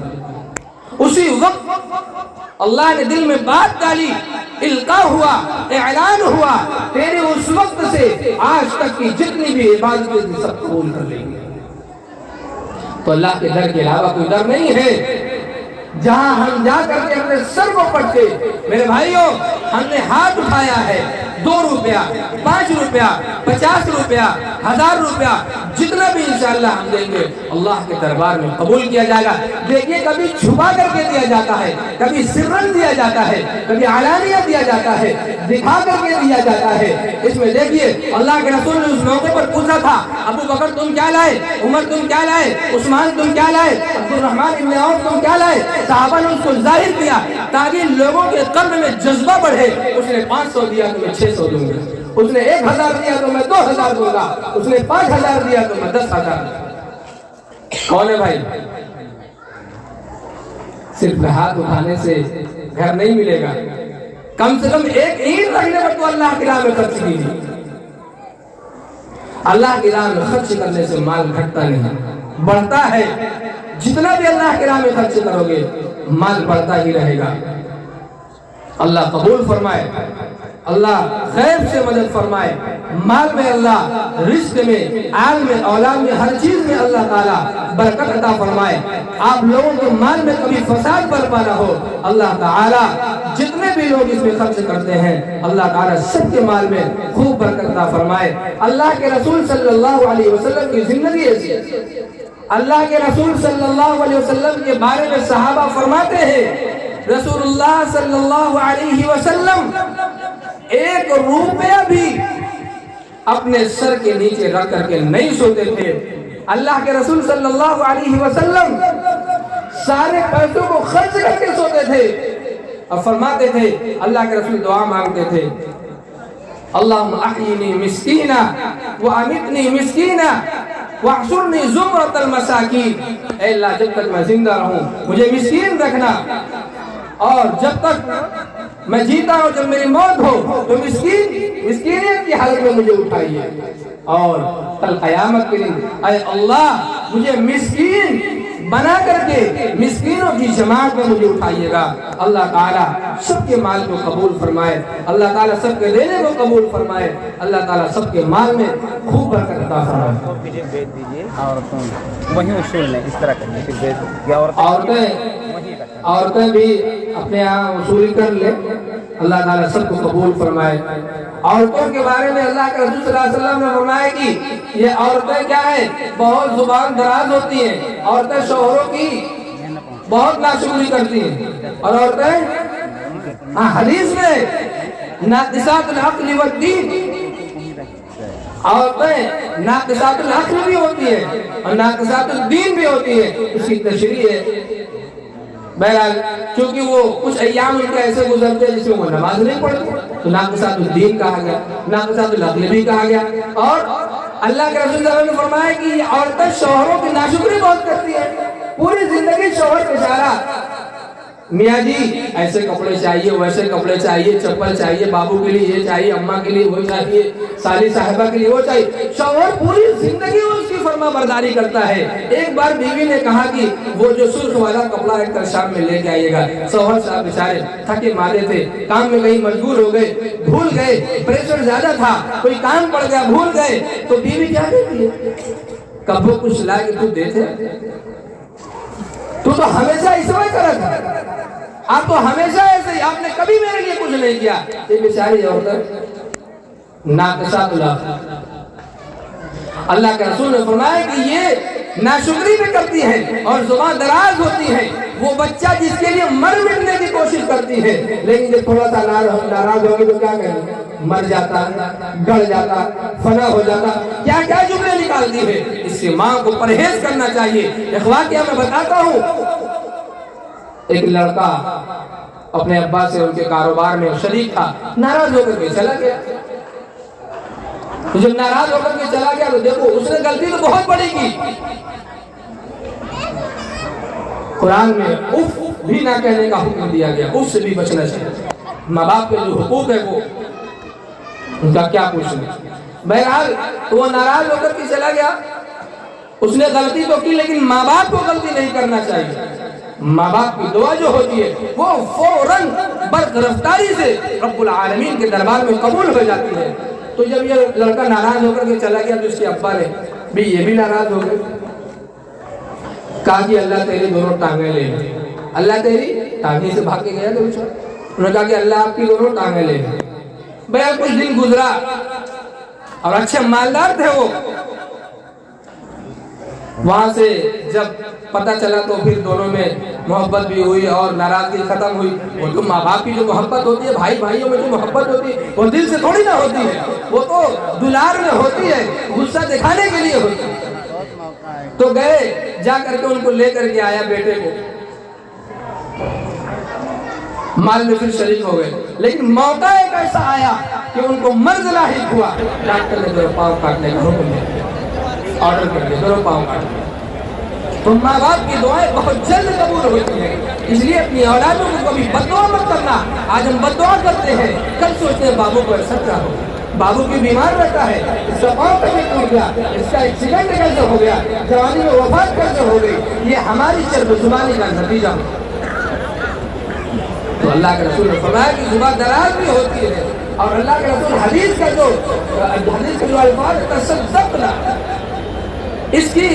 اسی وقت اللہ نے دل میں بات ڈالی، القاء ہوا، اعلان ہوا، تیرے اس وقت سے آج تک کی جتنی بھی عبادتیں تھی سب قبول کر لیں گے. تو اللہ کے در کے علاوہ کوئی در نہیں ہے جہاں ہم جا کر کے اپنے سر کو پٹتے. میرے بھائیوں، ہم نے ہاتھ اٹھایا ہے، 2 روپیہ، 5 روپیہ، 50 روپیہ، 1000 روپیہ، جتنا بھی انشاءاللہ ہم دیں گے اللہ کے دربار میں قبول کیا جائے گا. دیکھیے کبھی چھپا کر کے دیا جاتا ہے، کبھی سرن دیا جاتا ہے، کبھی علانیہ دیا جاتا ہے، دکھا کر کے دیا جاتا ہے. اس میں دیکھیے اللہ کے رسول نے اس موقع پر پوچھا تھا، ابو بکر تم کیا لائے، عمر تم کیا لائے، عثمان تم کیا لائے، عبد الرحمن ابن عوف تم کیا لائے. صحابہ نے اس کو ظاہر کیا تاکہ لوگوں کے قلب میں جذبہ بڑھے. اس نے 500 دیا تو میں 600 دوں گا، اس نے 1000 دیا تو میں 2000 دوں گا، اس نے 5000 دیا تو میں 10,000 دوں گا. کون ہے بھائی؟ صرف ہاتھ اٹھانے سے گھر نہیں ملے گا، کم سے کم ایک اینٹ رکھنے پر تو اللہ کی راہ میں خرچ کیجیے. اللہ کی راہ میں خرچ کرنے سے مال گھٹتا نہیں، بڑھتا ہے. جتنا بھی اللہ کے راہ میں خرچ کرو گے مال بڑھتا ہی رہے گا. اللہ قبول فرمائے، اللہ غیب سے مدد فرمائے. مال میں اللہ، رزق میں، آل میں، اولاد میں، ہر چیز میں اللہ تعالیٰ برکت عطا فرمائے. آپ لوگوں کے مال میں کبھی فساد برپا نہ ہو. اللہ تعالیٰ جتنے بھی لوگ اس میں خرچ کرتے ہیں اللہ تعالیٰ سب کے مال میں خوب برکت عطا فرمائے. اللہ کے رسول صلی اللہ علیہ وسلم کی زندگی ایسی ہے. اللہ کے رسول صلی اللہ علیہ وسلم کے بارے میں صحابہ فرماتے ہیں رسول اللہ صلی اللہ علیہ وسلم 1 روپیہ بھی اپنے سر کے نیچے رکھ کر کے نہیں سوتے تھے. اللہ کے رسول صلی اللہ علیہ وسلم سارے پیسوں کو خرچ کر کے سوتے تھے اور فرماتے تھے. اللہ کے رسول دعا مانگتے تھے، اللہم احیینی مسکینہ وامتنی مسکینہ واحشرنی زمرۃ المساکین. اے اللہ جب تک میں زندہ رہوں مجھے مسکین رکھنا، اور جب تک میں جیتا ہوں جب میری موت ہو تو مسکینیت کی حالت میں مجھے اٹھائیے، اور کل قیامت کے دن اے اللہ مجھے مسکین بنا کر کے مسکینوں کی جماعت میں مجھے اٹھائیے گا. اللہ تعالیٰ سب کے مال کو قبول فرمائے، اللہ تعالیٰ سب کے دینے کو قبول فرمائے، اللہ تعالیٰ سب کے مال میں خوب برکت عطا فرمائے. وہی اصول نہیں اس طرح کرنے، عورتیں بھی اپنے یہاں وصول کر لیں. اللہ تعالیٰ سب کو قبول فرمائے. عورتوں کے بارے میں اللہ کے رسول صلی اللہ علیہ وسلم نے فرمایا کہ یہ عورتیں کیا ہیں، بہت زبان دراز ہوتی ہیں، عورتیں شوہروں کی بہت ناشکری کرتی ہیں، اور عورتیں حدیث میں ناقصات العقل والدین، عورتیں ناقصات العقل بھی ہوتی ہیں اور ناقصات الدین بھی ہوتی ہیں، اس کی تشریح ہے۔ بہرحال چونکہ وہ کچھ ایام ان کے ایسے گزرتے ہیں جس میں وہ نماز نہیں پڑھتے، تو ناقصات الدین کہا گیا، ناقصات العقل بھی کہا گیا۔ اور اللہ کے رسول صلی اللہ علیہ وسلم نے فرمایا کہ یہ عورتیں شوہروں کی ناشکری بہت کرتی ہیں، پوری زندگی شوہر کے اشارہ، میاں جی ایسے کپڑے چاہیے، ویسے کپڑے چاہیے، چپل چاہیے، بابو کے لیے یہ چاہیے، اماں کے لیے وہ چاہیے، سالی صاحبہ کے لیے وہ چاہیے، شوہر پوری زندگی اس کی فرما برداری کرتا ہے۔ ایک بار بیوی نے کہا کہ وہ جو سرخ والا کپڑا ایک کل شام میں لے کے آئیے گا۔ شوہر صاحب بیچارے تھکے مارے تھے، کام میں کہیں مجبور ہو گئے، بھول گئے، پریشر زیادہ تھا، کوئی کام پڑ گیا، بھول گئے، تو بیوی کیا کہتی ہے، کبھو کچھ لا کے تو دیتے، تو ہمیشہ اس میں کرا تھا، آپ تو ہمیشہ ایسے ہی، آپ نے کبھی میرے لیے کچھ نہیں کیا۔ یہ بیچاری عورت ناقصات العقل، اللہ کے رسول نے فرمایا کہ یہ ناشکری بھی کرتی ہیں اور زبان دراز ہوتی ہیں۔ وہ بچہ جس کے لیے مر مٹنے کی کوشش کرتی ہے، لیکن جب تھوڑا سا ناراض ہوگی تو کیا کریں گے، مر جاتا، گڑ جاتا، فنا ہو جاتا، کیا کیا جملے نکالتی ہے۔ اس سے ماں کو پرہیز کرنا چاہیے۔ اخوان کیا میں بتاتا ہوں، ایک لڑکا اپنے ابا سے ان کے کاروبار میں شریک تھا، ناراض ہو کر کے چلا گیا۔ جب ناراض ہو کر کے چلا گیا تو دیکھو اس نے غلطی تو بہت بڑی کی، قرآن میں اف بھی نہ کہنے کا حکم دیا گیا، اف سے بھی بچنا چاہیے۔ ماں باپ کے جو حقوق ہے وہ ان کا کیا پوچھنا۔ بہرحال وہ ناراض ہو کر کے چلا گیا، اس نے غلطی تو کی لیکن ماں باپ کو غلطی نہیں کرنا چاہیے۔ ماں باپ کی دعا جو ہوتی ہے وہ فوراً برق رفتاری سے رب العالمین کے دربار میں قبول ہو جاتی ہے۔ تو جب یہ لڑکا ناراض ہو کر کے چلا گیا تو اس کے ابا نے بھی یہ بھی ناراض ہو گئے، کہا کہ اللہ تیری دونوں ٹانگیں لے لے۔ اللہ تیری ٹانگیں سے بھاگ کے گیا تو انہوں نے کہا کہ اللہ آپ کی دونوں ٹانگیں لے لے۔ بھیا کچھ دن گزرا اور اچھے مالدار تھے وہ، وہاں سے جب پتہ چلا تو پھر دونوں میں محبت بھی ہوئی اور ناراضگی ختم ہوئی۔ وہ تو ماں باپ کی جو محبت ہوتی ہے، بھائی بھائیوں میں جو محبت ہوتی ہے وہ دل سے تھوڑی نہ ہوتی ہے، وہ تو دلار میں ہوتی ہے، غصہ دکھانے کے لیے ہوتی ہے۔ تو گئے، جا کر کے ان کو لے کر کے آیا بیٹے کو، مال میں پھر شریک ہو گئے، لیکن موقع ایک ایسا آیا کہ ان کو مرض لاحق ہوا، ڈاکٹر نے دونوں پاؤں کاٹنے کا حکم دیا، آرڈر کر کے دونوں پاؤں کاٹ دیا۔ تو ماں باپ کی دعائیں بہت جلد قبول ہوتی ہیں، اس لیے اپنی اولادوں کو کبھی بد دعا مت کرنا۔ آج ہم بد دعا کرتے ہیں، کل سوچتے ہیں بابو کو ایسا کیا ہو، بابو کی بیمار رہتا ہے، اس کا پاؤں کیسے ٹوٹ گیا، اس کا ایکسیڈنٹ کیسے ہو گیا، جوانی میں وفات کیسے ہو گئی، یہ ہماری چرب زبانی کا نتیجہ ہو۔ تو اللہ کے رسول نے فرمایا کہ زبان دراز بھی ہوتی ہے، اور اللہ کے رسول حدیث کا جو الفاظ تصدقنا، اس کی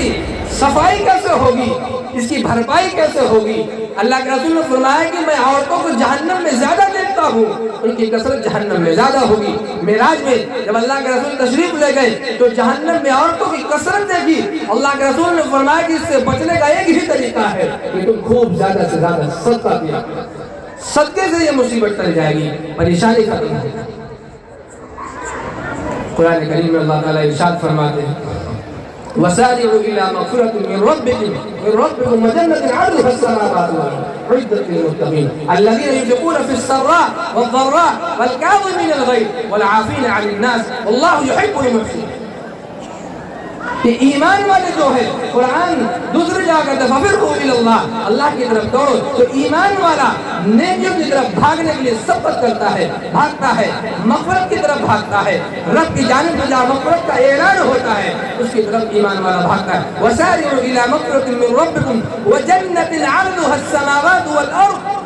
صفائی کیسے ہوگی، اس کی بھرپائی کیسے ہوگی۔ اللہ کے رسول نے فرمایا کہ میں عورتوں کو جہنم میں زیادہ دیکھتا ہوں، ان کی کثرت جہنم میں زیادہ ہوگی۔ معراج میں جب اللہ کے رسول تشریف لے گئے تو جہنم میں عورتوں کی کثرت دیکھی، اللہ کے رسول نے فرمایا کہ اس سے بچنے کا ایک ہی طریقہ ہے کہ تم خوب زیادہ سے زیادہ صدقہ دیا، صدقے سے یہ مصیبت ٹل جائے گی، پریشانی ختم ہو جائے گی۔ قرآن کریم میں اللہ تعالیٰ ارشاد فرماتے ہیں وَسَارِعُوا إِلَىٰ مَغْفِرَةٍ مِّن رَّبِّكُمْ وَجَنَّةٍ عَرْضُهَا السَّمَاوَاتُ وَالْأَرْضُ أُعِدَّتْ لِلْمُتَّقِينَ الَّذِينَ يُنفِقُونَ فِي السَّرَّاءِ وَالضَّرَّاءِ وَالْكَاظِمِينَ الْغَيْظَ وَالْعَافِينَ عَنِ النَّاسِ وَاللَّهُ يُحِبُّ الْمُحْسِنِينَ۔ کہ ایمان والے جو ہے، قرآن دوسری جگہ کہتا ہے فَفِرُّوا إِلَى اللَّهِ، اللہ کی طرف دوڑو۔ تو ایمان والا نیکیوں کی طرف بھاگنے کے لیے سبقت کرتا ہے، بھاگتا ہے، مغفرت کی طرف بھاگتا ہے، رب کی جانب سے جہاں مغفرت کا اعلان ہوتا ہے اس کی طرف ایمان والا بھاگتا ہے۔ وَسَارِعُوا إِلَىٰ مَغْفِرَةٍ مِّن رَّبِّكُمْ وَجَنَّةٍ عَرْضُهَا السَّمَاوَاتُ وَالْأَرْضُ۔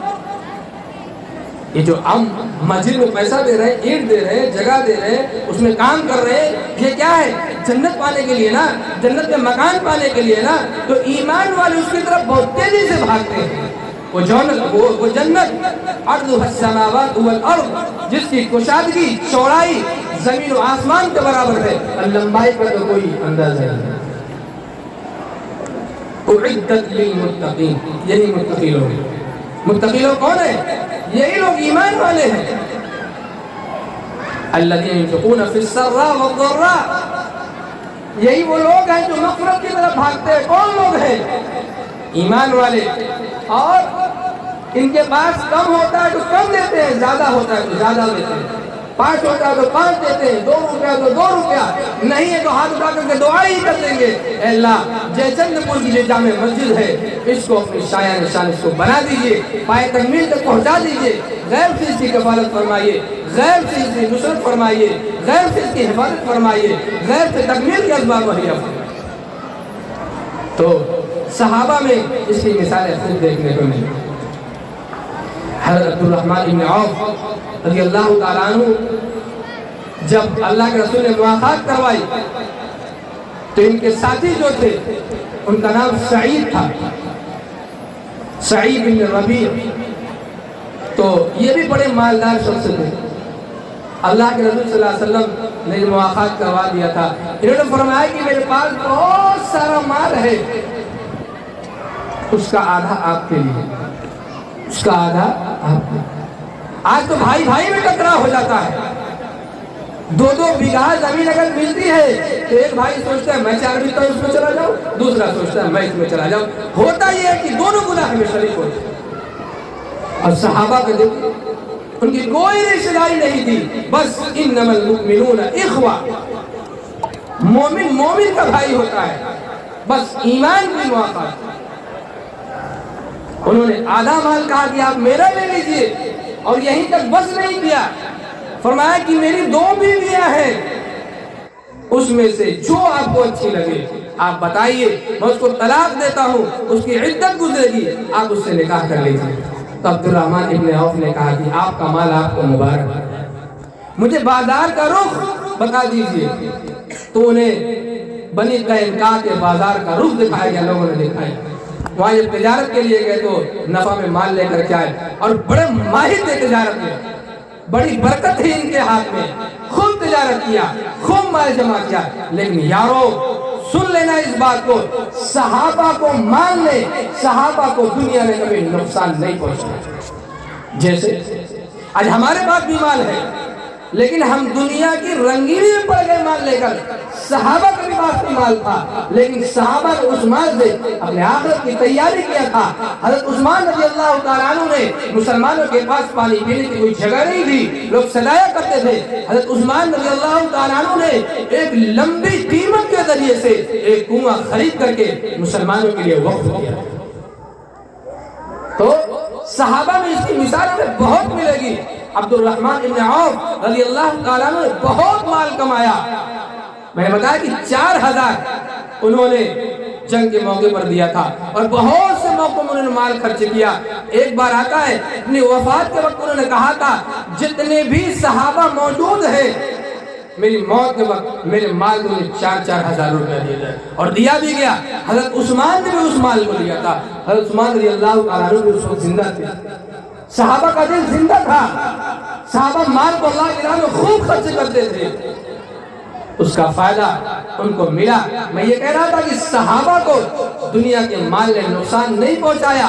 یہ جو ہم مسجد میں پیسہ دے رہے ہیں، اینٹ دے رہے ہیں، جگہ دے رہے ہیں، اس میں کام کر رہے ہیں، یہ کیا ہے؟ جنت پانے کے لیے نا، جنت میں مکان پانے کے لیے نا۔ تو ایمان والے اس کی طرف بہت تیزی سے بھاگتے ہیں، وہ جنت عرضها السماوات والارض، جس کی کشادگی چوڑائی زمین و آسمان کے برابر ہے، اور لمبائی کا تو کوئی اندازہ نہیں۔ اعدت للمتقین، یہی متقی لوگ ہیں۔ متقی لوگ کون ہیں؟ یہی لوگ ایمان والے ہیں۔ الذین ينفقون فی السراء والضراء، یہی وہ لوگ ہیں جو مغفرت کی طرف بھاگتے ہیں۔ کون لوگ ہیں؟ ایمان والے۔ اور ان کے پاس کم ہوتا ہے تو کم دیتے ہیں، زیادہ ہوتا ہے تو زیادہ دیتے ہیں، 5 ہوتا ہے تو 5 دیتے ہیں، 2 روپیہ تو 2 روپیہ، نہیں ہے تو ہاتھ اٹھا کر کے دعا ہی کر دیں گے، اے اللہ جے چند پور کی جو جامع مسجد ہے اس کو اپنی شایع نشان اس کو بنا دیجئے، پائے تکمیل تک پہنچا دیجئے، غیب سے اس کی کفالت فرمائیے، غیب سے اس کی نصرت فرمائیے، غیب سے اس کی حفاظت فرمائیے، غیب سے تکمیل کے اسباب مہیا فرمائیے۔ تو صحابہ میں اس کی مثالیں خود دیکھنے کو ملی۔ حضرت عبدالرحمن بن عوف رضی اللہ تعالیٰ عنہ جب اللہ کے رسول نے مواخات کروائی تو ان کے ساتھی جو تھے ان کا نام سعید تھا، سعید بن ربیع، تو یہ بھی بڑے مالدار شخص تھے۔ اللہ کے رسول صلی اللہ علیہ وسلم نے مواخات کروا دیا تھا۔ انہوں نے فرمایا کہ میرے پاس بہت سارا مال ہے، اس کا آدھا آپ کے لیے، اس کا آدھا آپ کے لیے۔ آج تو بھائی بھائی میں ٹکراؤ ہو جاتا ہے، 2 بیگھہ زمین اگر ملتی ہے تو ایک بھائی سوچتا ہے میں 4 بیگھہ اس میں چلا جاؤں، دوسرا سوچتا ہے میں اس میں چلا جاؤں۔ ہوتا یہ ہے کہ دونوں گناہ میں شریک ہوتے ہیں۔ اور صحابہ کے دیکھیں ان کی کوئی رشتہ داری نہیں تھی، بس انما المؤمنون اخوہ، مومن مومن کا بھائی ہوتا ہے، بس ایمان کی موافقت۔ انہوں نے آدھا مال کہا کہ آپ میرا لے لیجئے، اور یہیں تک بس نہیں کیا، فرمایا کہ میری 2 بیویاں ہیں، اس میں سے جو آپ کو اچھی لگے آپ بتائیے، میں اس کو طلاق دیتا ہوں، اس کی عدت گزرے گی، آپ اس سے نکاح کر لیجئے۔ تو عبدالرحمن ابن عوف نے کہا کہ آپ کا مال آپ کو مبارک، مجھے بازار کا رخ بتا دیجئے۔ تو انہیں بنی قینقاع کے بازار کا رخ دکھایا گیا، لوگوں نے دکھایا۔ وہاں جب تجارت کے لیے گئے تو نفع میں مال لے کر کے آئے، اور بڑے ماہر تھے تجارت میں، بڑی برکت تھی ان کے ہاتھ میں، خوب تجارت کیا، خوب مال جمع کیا۔ لیکن یارو سن لینا اس بات کو، صحابہ کو مال نے، صحابہ کو دنیا نے کبھی نقصان نہیں پہنچایا۔ جیسے آج ہمارے پاس بھی مال ہے، لیکن ہم دنیا کی رنگینی میں پڑ گئے مال لے کر۔ صحابہ کے پاس بھی مال تھا، لیکن صحابہ نے اس مال سے اپنے آخرت کی تیاری کیا تھا۔ حضرت عثمان رضی اللہ تعالیٰ عنہ نے، مسلمانوں کے پاس پانی پینے کی کوئی جگہ نہیں تھی، لوگ صدایا کرتے تھے، حضرت عثمان رضی اللہ تعالیٰ عنہ نے ایک لمبی قیمت کے ذریعے سے ایک کنواں خرید کر کے مسلمانوں کے لیے وقف کیا۔ تو صحابہ میں اس کی مثال ہمیں بہت ملے گی۔ عبدالرحمن ابن عوف رضی اللہ تعالیٰ عنہ نے بہت مال کمایا۔ میں نے بتایا کہ 4000 انہوں نے جنگ کے موقع پر دیا تھا، اور بہت سے موقعوں میں انہوں نے مال خرچ کیا۔ ایک بار آتا ہے اپنی وفات کے وقت انہوں نے کہا تھا جتنے بھی صحابہ موجود ہیں میری موت کے وقت میرے مال کو 4-4 ہزار روپیہ دیا جائے، اور دیا بھی گیا۔ حضرت عثمان نے بھی اس مال کو لیا تھا۔ حضرت عثمان رضی اللہ تعالیٰ عنہ بھی اس وقت زندہ تھے، صحابہ کا دل زندہ تھا، صحابہ مال کو اللہ کی راہ میں خوب خرچ کرتے تھے، اس کا فائدہ ان کو ملا۔ میں یہ کہہ رہا تھا کہ صحابہ کو دنیا کے مال نے نقصان نہیں پہنچایا۔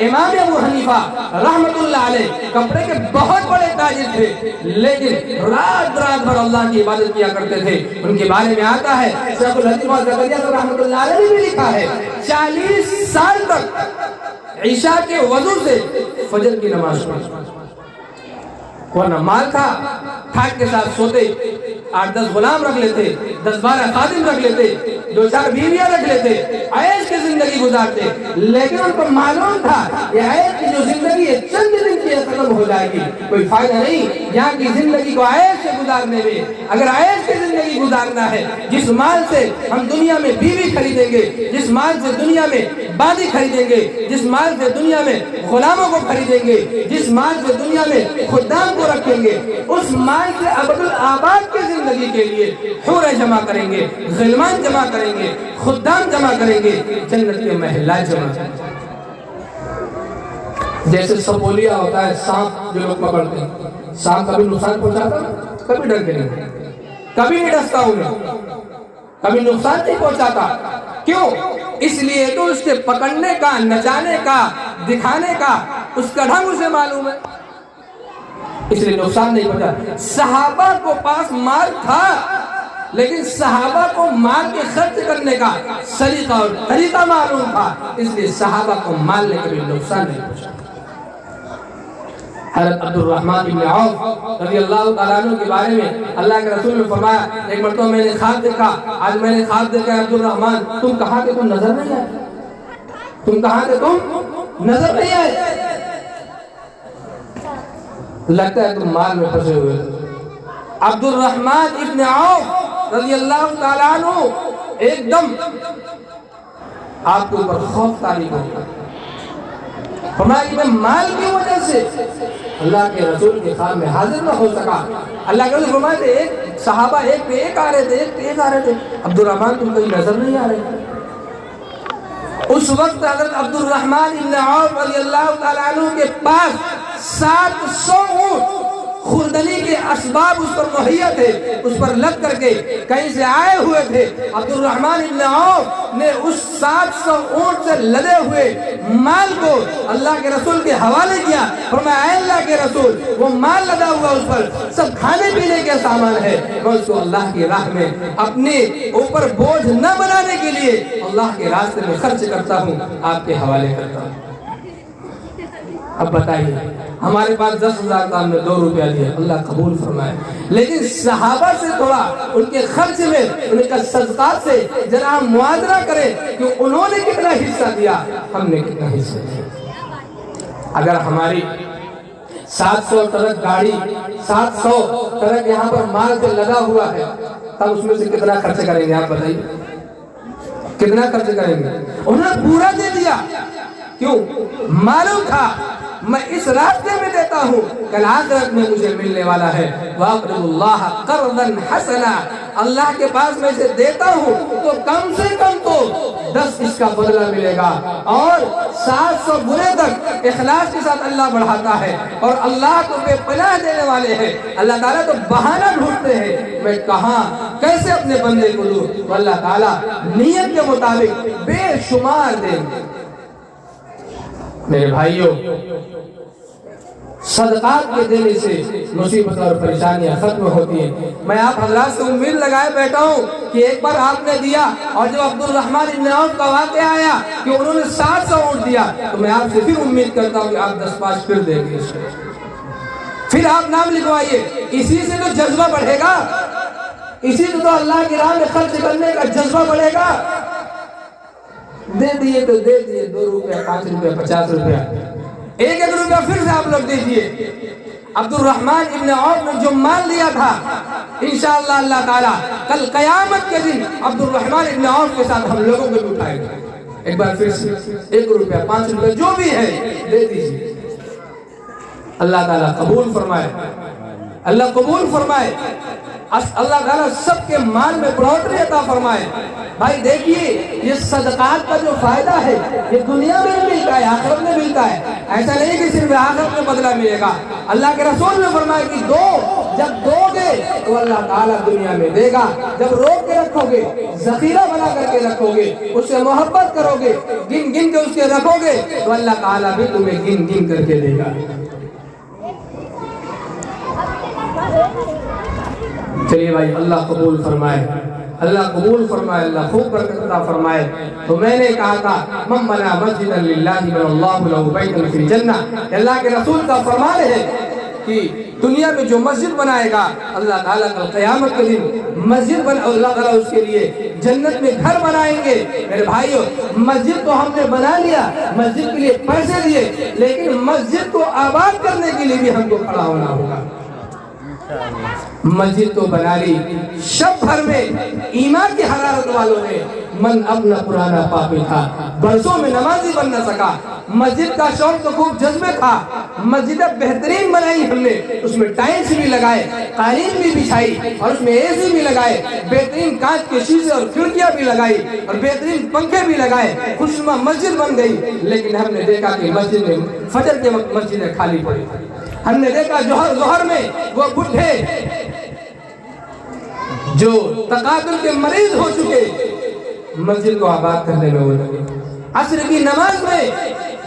امام ابو حنیفہ رحمت اللہ علیہ کپڑے کے بہت بڑے تاجر تھے، لیکن رات رات بھر اللہ کی عبادت کیا کرتے تھے۔ ان کے بارے میں آتا ہے شیخ الحدیث زکریا رحمت اللہ علیہ نے بھی لکھا ہے 40 سال تک عشاء کے وضو سے فجر کی نماز پڑھی، ورنہ مال تھا تھاک کے ساتھ سوتے، 8-10 غلام رکھ لیتے، 10-12 خادم رکھ لیتے، 2-4 بیویاں رکھ لیتے، عیش کی زندگی گزارتے، لیکن ان کو معلوم تھا یہ عیش کی جو زندگی ہے چند دن کی ختم ہو جائے گی، کوئی فائدہ نہیں یہاں کی زندگی کو عیش سے گزارنے میں۔ اگر عیش کی زندگی گزارنا ہے، جس مال سے ہم دنیا میں بیوی خریدیں گے، جس مال سے دنیا میں باندی خریدیں گے، جس مال سے دنیا میں غلاموں کو خریدیں گے، جس مال سے دنیا میں خدام کو رکھیں گے، اس مال سے ابدالآباد کی زندگی کے لیے حوریں جمع کریں گے، غلمان جمع کریں گے، خدام جمع کریں گے، جنت کے محلات جمع کریں گے۔ جیسے سپولیا ہوتا ہے، سانپ جو لوگ پکڑتے ہیں، سانپ کبھی نقصان پہنچاتا ہے؟ کبھی ڈر کے نہیں، کبھی نہیں ڈستا انہیں، کبھی نقصان نہیں پہنچاتا. کیوں؟ اس لیے تو اس کے پکڑنے کا، نچانے کا، دکھانے کا اس کا ڈھنگ اسے معلوم ہے، اس لیے نقصان نہیں پہنچا. صحابہ کو پاس مال تھا لیکن صحابہ کو مال کے خرچ کرنے کا سلیقہ اور طریقہ معلوم تھا، اس لیے صحابہ کو مال نے کبھی نقصان نہیں پہنچا. حضرت عبد الرحمن بن عوف رضی اللہ تعالیٰ عنہ کے بارے میں اللہ کے رسول نے فرمایا، ایک مرتبہ میں نے خواب دیکھا، آج میں نے خواب دیکھا عبد الرحمن تم کہاں تھے، تم نظر نہیں آئے، تم کہاں تھے، تم نظر نہیں آئے، لگتا ہے تم مال میں پھنسے ہوئے. عبد الرحمن ابن عوف رضی اللہ تعالیٰ عنہ ایک دم آپ کے اوپر خوف طاری ہوگا. فرمایا کہ میں مال کی وجہ سے اللہ کے رسول کے خواب میں حاضر نہ ہو سکا. اللہ کے رسول فرمایا کہ ایک صحابہ ایک پہ ایک آ رہے تھے، ایک پہ ایک آ رہے تھے، عبد الرحمن تم کہیں نظر نہیں آ رہے. اس وقت حضرت عبد الرحمن ابن عوف رضی اللہ تعالیٰ عنہ کے پاس 700 اونٹ خوردنی کے اسباب اس پر مہیا تھے، اس پر لگ کر کے کہیں سے آئے ہوئے تھے. عبد الرحمن ابن عوف نے اس 700 اونٹ سے لدے ہوئے مال کو اللہ کے رسول کے حوالے کیا. فرمایا اے اللہ کے رسول، وہ مال لدا ہوا اس پر سب کھانے پینے کے سامان ہے، میں اس کو اللہ کی راہ میں اپنے اوپر بوجھ نہ بنانے کے لیے اللہ کے راستے میں خرچ کرتا ہوں، آپ کے حوالے کرتا ہوں. اب بتائیے ہمارے پاس 10,000 کا ہم نے 2 روپیہ دیا، اللہ قبول فرمائے، لیکن صحابہ سے تھوڑا ان کے خرچ میں، ان کے صدقات سے ذرا ہم موازنہ کریں کہ انہوں نے کتنا حصہ دیا، ہم نے کتنا حصہ دیا. اگر ہماری 700 ٹرک گاڑی، 700 ٹرک یہاں پر مال سے لگا ہوا ہے، تب اس میں سے کتنا خرچ کریں گے؟ آپ بتائیے کتنا خرچ کریں گے؟ انہوں نے پورا دے دیا. کیوں؟ معلوم تھا میں اس راستے میں دیتا ہوں، کل آخرت میں مجھے ملنے والا ہے. وَأَقْرِضُ اللَّهَ قَرْضًا حَسَنًا، اللہ کے پاس میں سے دیتا ہوں تو کم سے کم تو 10 اس کا بدلہ ملے گا، اور 700 برے تک اخلاص کے ساتھ اللہ بڑھاتا ہے، اور اللہ کو بے پناہ دینے والے ہیں. اللہ تعالیٰ تو بہانہ ڈھونڈتے ہیں میں کہاں کیسے اپنے بندے کو دوں، تو اللہ تعالیٰ نیت کے مطابق بے شمار دیں. میرے بھائیوں، صدقات کے دینے سے مصیبت اور پریشانیاں ختم ہوتی ہیں. میں آپ حضرات سے امید لگائے بیٹھا ہوں کہ ایک بار آپ نے دیا، اور جب عبد الرحمن ابن عوف کا واقعہ آیا کہ انہوں نے 700 اونٹ دیا، تو میں آپ سے پھر امید کرتا ہوں کہ آپ 10-5 پھر دیں گے، پھر آپ نام لکھوائیے. اسی سے تو جذبہ بڑھے گا، اسی سے تو اللہ کی راہ میں خرچ کرنے کا جذبہ بڑھے گا. دے دیے تو دے دیے، 2 روپیہ، 5 روپیہ، 50 روپیہ، 1 روپیہ پھر سے آپ لوگ دیجئے. عبد الرحمن ابن عوف نے جو مال لیا تھا، انشاءاللہ اللہ تعالیٰ کل قیامت کے دن عبد الرحمن ابن عوف کے ساتھ ہم لوگوں کو بھی اٹھائے گا. ایک بار پھر سے 1 روپیہ، 5 روپیہ، جو بھی ہے دے دیجئے. اللہ تعالیٰ قبول فرمائے، اللہ قبول فرمائے، اللہ تعالیٰ سب کے مال میں بڑھوتری عطا فرمائے. بھائی دیکھیے، یہ صدقات کا جو فائدہ ہے یہ دنیا میں ملتا ہے، آخرت میں ملتا ہے. ایسا نہیں کہ صرف آخرت میں بدلہ ملے گا. اللہ کے رسول نے فرمایا کہ جب دو گے تو اللہ تعالیٰ دنیا میں دے گا. جب روک کے رکھو گے، ذخیرہ بنا کر کے رکھو گے، اس سے محبت کرو گے، گن گن کے اس کے رکھو گے، تو اللہ تعالیٰ بھی تمہیں گن گن کر کے دے گا. چلیے بھائی، اللہ قبول فرمائے، اللہ قبول فرمائے، اللہ خوب برکت عطا فرمائے. تو میں نے کہا تھا من بنا مسجدا للہ بنى اللہ له بیتا فی الجنہ. اللہ کے رسول کا فرمان ہے کہ دنیا میں جو مسجد بنائے گا، اللہ تعالیٰ کل قیامت کے دن مسجد اللہ تعالیٰ اس کے لیے جنت میں گھر بنائیں گے. میرے بھائیو، مسجد تو ہم نے بنا لیا، مسجد کے لیے پیسے دیے، لیکن مسجد کو آباد کرنے کے لیے بھی ہم کو کھڑا ہونا ہوگا. مسجد تو بنا لی، شب بھر میں ایمان کی حرارت والوں نے من اپنا پرانا پاپی تھا، برسوں میں نمازی بن نہ سکا، مسجد کا شوق تو خوب جذبے تھا، مسجد بہترین بنائی ہم نے، اس میں ٹائلز بھی لگائے، قالین بھی بچھائی، اور اس میں اے سی بھی لگائے، بہترین کانچ کے شیشے اور کھڑکیاں بھی لگائی، اور بہترین پنکھے بھی لگائے، خوشنما مسجد بن گئی۔ لیکن ہم نے دیکھا کہ مسجد میں فجر کے وقت مسجدیں خالی پڑی، ہم نے دیکھا ظہر میں وہ بڈھے جو تقاتل کے مریض ہو چکے مسجد کو آباد کرنے میں وہ لگے، عصر کی نماز میں